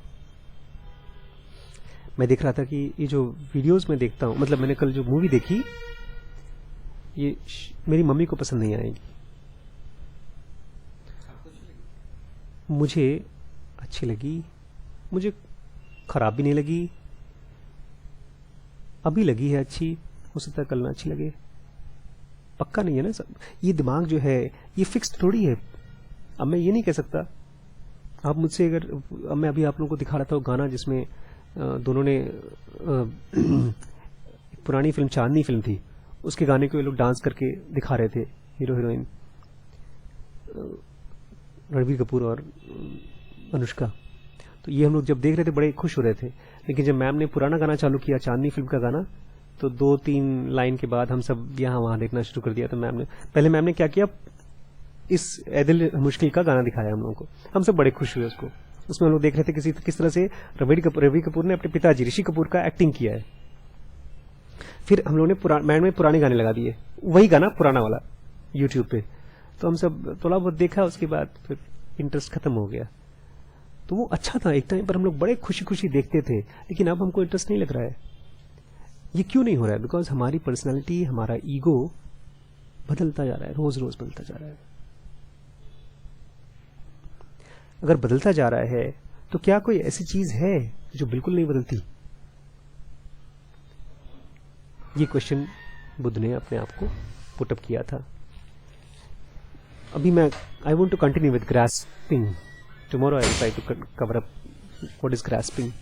मैं देख रहा था कि ये जो वीडियोस में देखता हूं, मतलब मैंने कल जो मूवी देखी, ये मेरी मम्मी को पसंद नहीं आएगी। मुझे अच्छी लगी, मुझे खराब भी नहीं लगी, अभी लगी है अच्छी, हो सकता है कल ना अच्छी लगे, पक्का नहीं है ना सब। ये दिमाग जो है ये फिक्स थोड़ी है। अब मैं ये नहीं कह सकता, आप मुझसे अगर, अब मैं अभी आप लोगों को दिखा रहा था वो गाना जिसमें दोनों ने पुरानी फिल्म, चांदनी फिल्म थी, उसके गाने को ये लोग डांस करके दिखा रहे थे, हीरो हीरोइन रणबीर कपूर और अनुष्का। तो ये हम लोग जब देख रहे थे बड़े खुश हो रहे थे, लेकिन जब मैम ने पुराना गाना चालू किया, चांदनी फिल्म का गाना, तो 2-3 लाइन के बाद हम सब यहाँ वहां देखना शुरू कर दिया। तो मैम ने क्या किया, इस ऐदिल मुश्किल का गाना दिखाया हम लोगों को। हम सब बड़े खुश हुए उसको। उसमें हम लोग देख रहे थे किस तरह से रणबीर कपूर ने अपने पिताजी ऋषि कपूर का एक्टिंग किया है। फिर हम लोगों ने मैम में पुराने गाने लगा दिए, वही गाना पुराना वाला यूट्यूब पे। तो हम सब थोड़ा बहुत देखा, उसके बाद फिर इंटरेस्ट खत्म हो गया। तो वो अच्छा था, एक टाइम पर हम लोग बड़े खुशी खुशी देखते थे, लेकिन अब हमको इंटरेस्ट नहीं लग रहा है। ये क्यों नहीं हो रहा है? बिकॉज हमारी पर्सनैलिटी, हमारा ईगो बदलता जा रहा है, रोज रोज बदलता जा रहा है। अगर बदलता जा रहा है तो क्या कोई ऐसी चीज है जो बिल्कुल नहीं बदलती? ये क्वेश्चन बुद्ध ने अपने आप को पुट अप किया था। अभी मैं I want to continue with grasping. Tomorrow I will try to cover up what is grasping.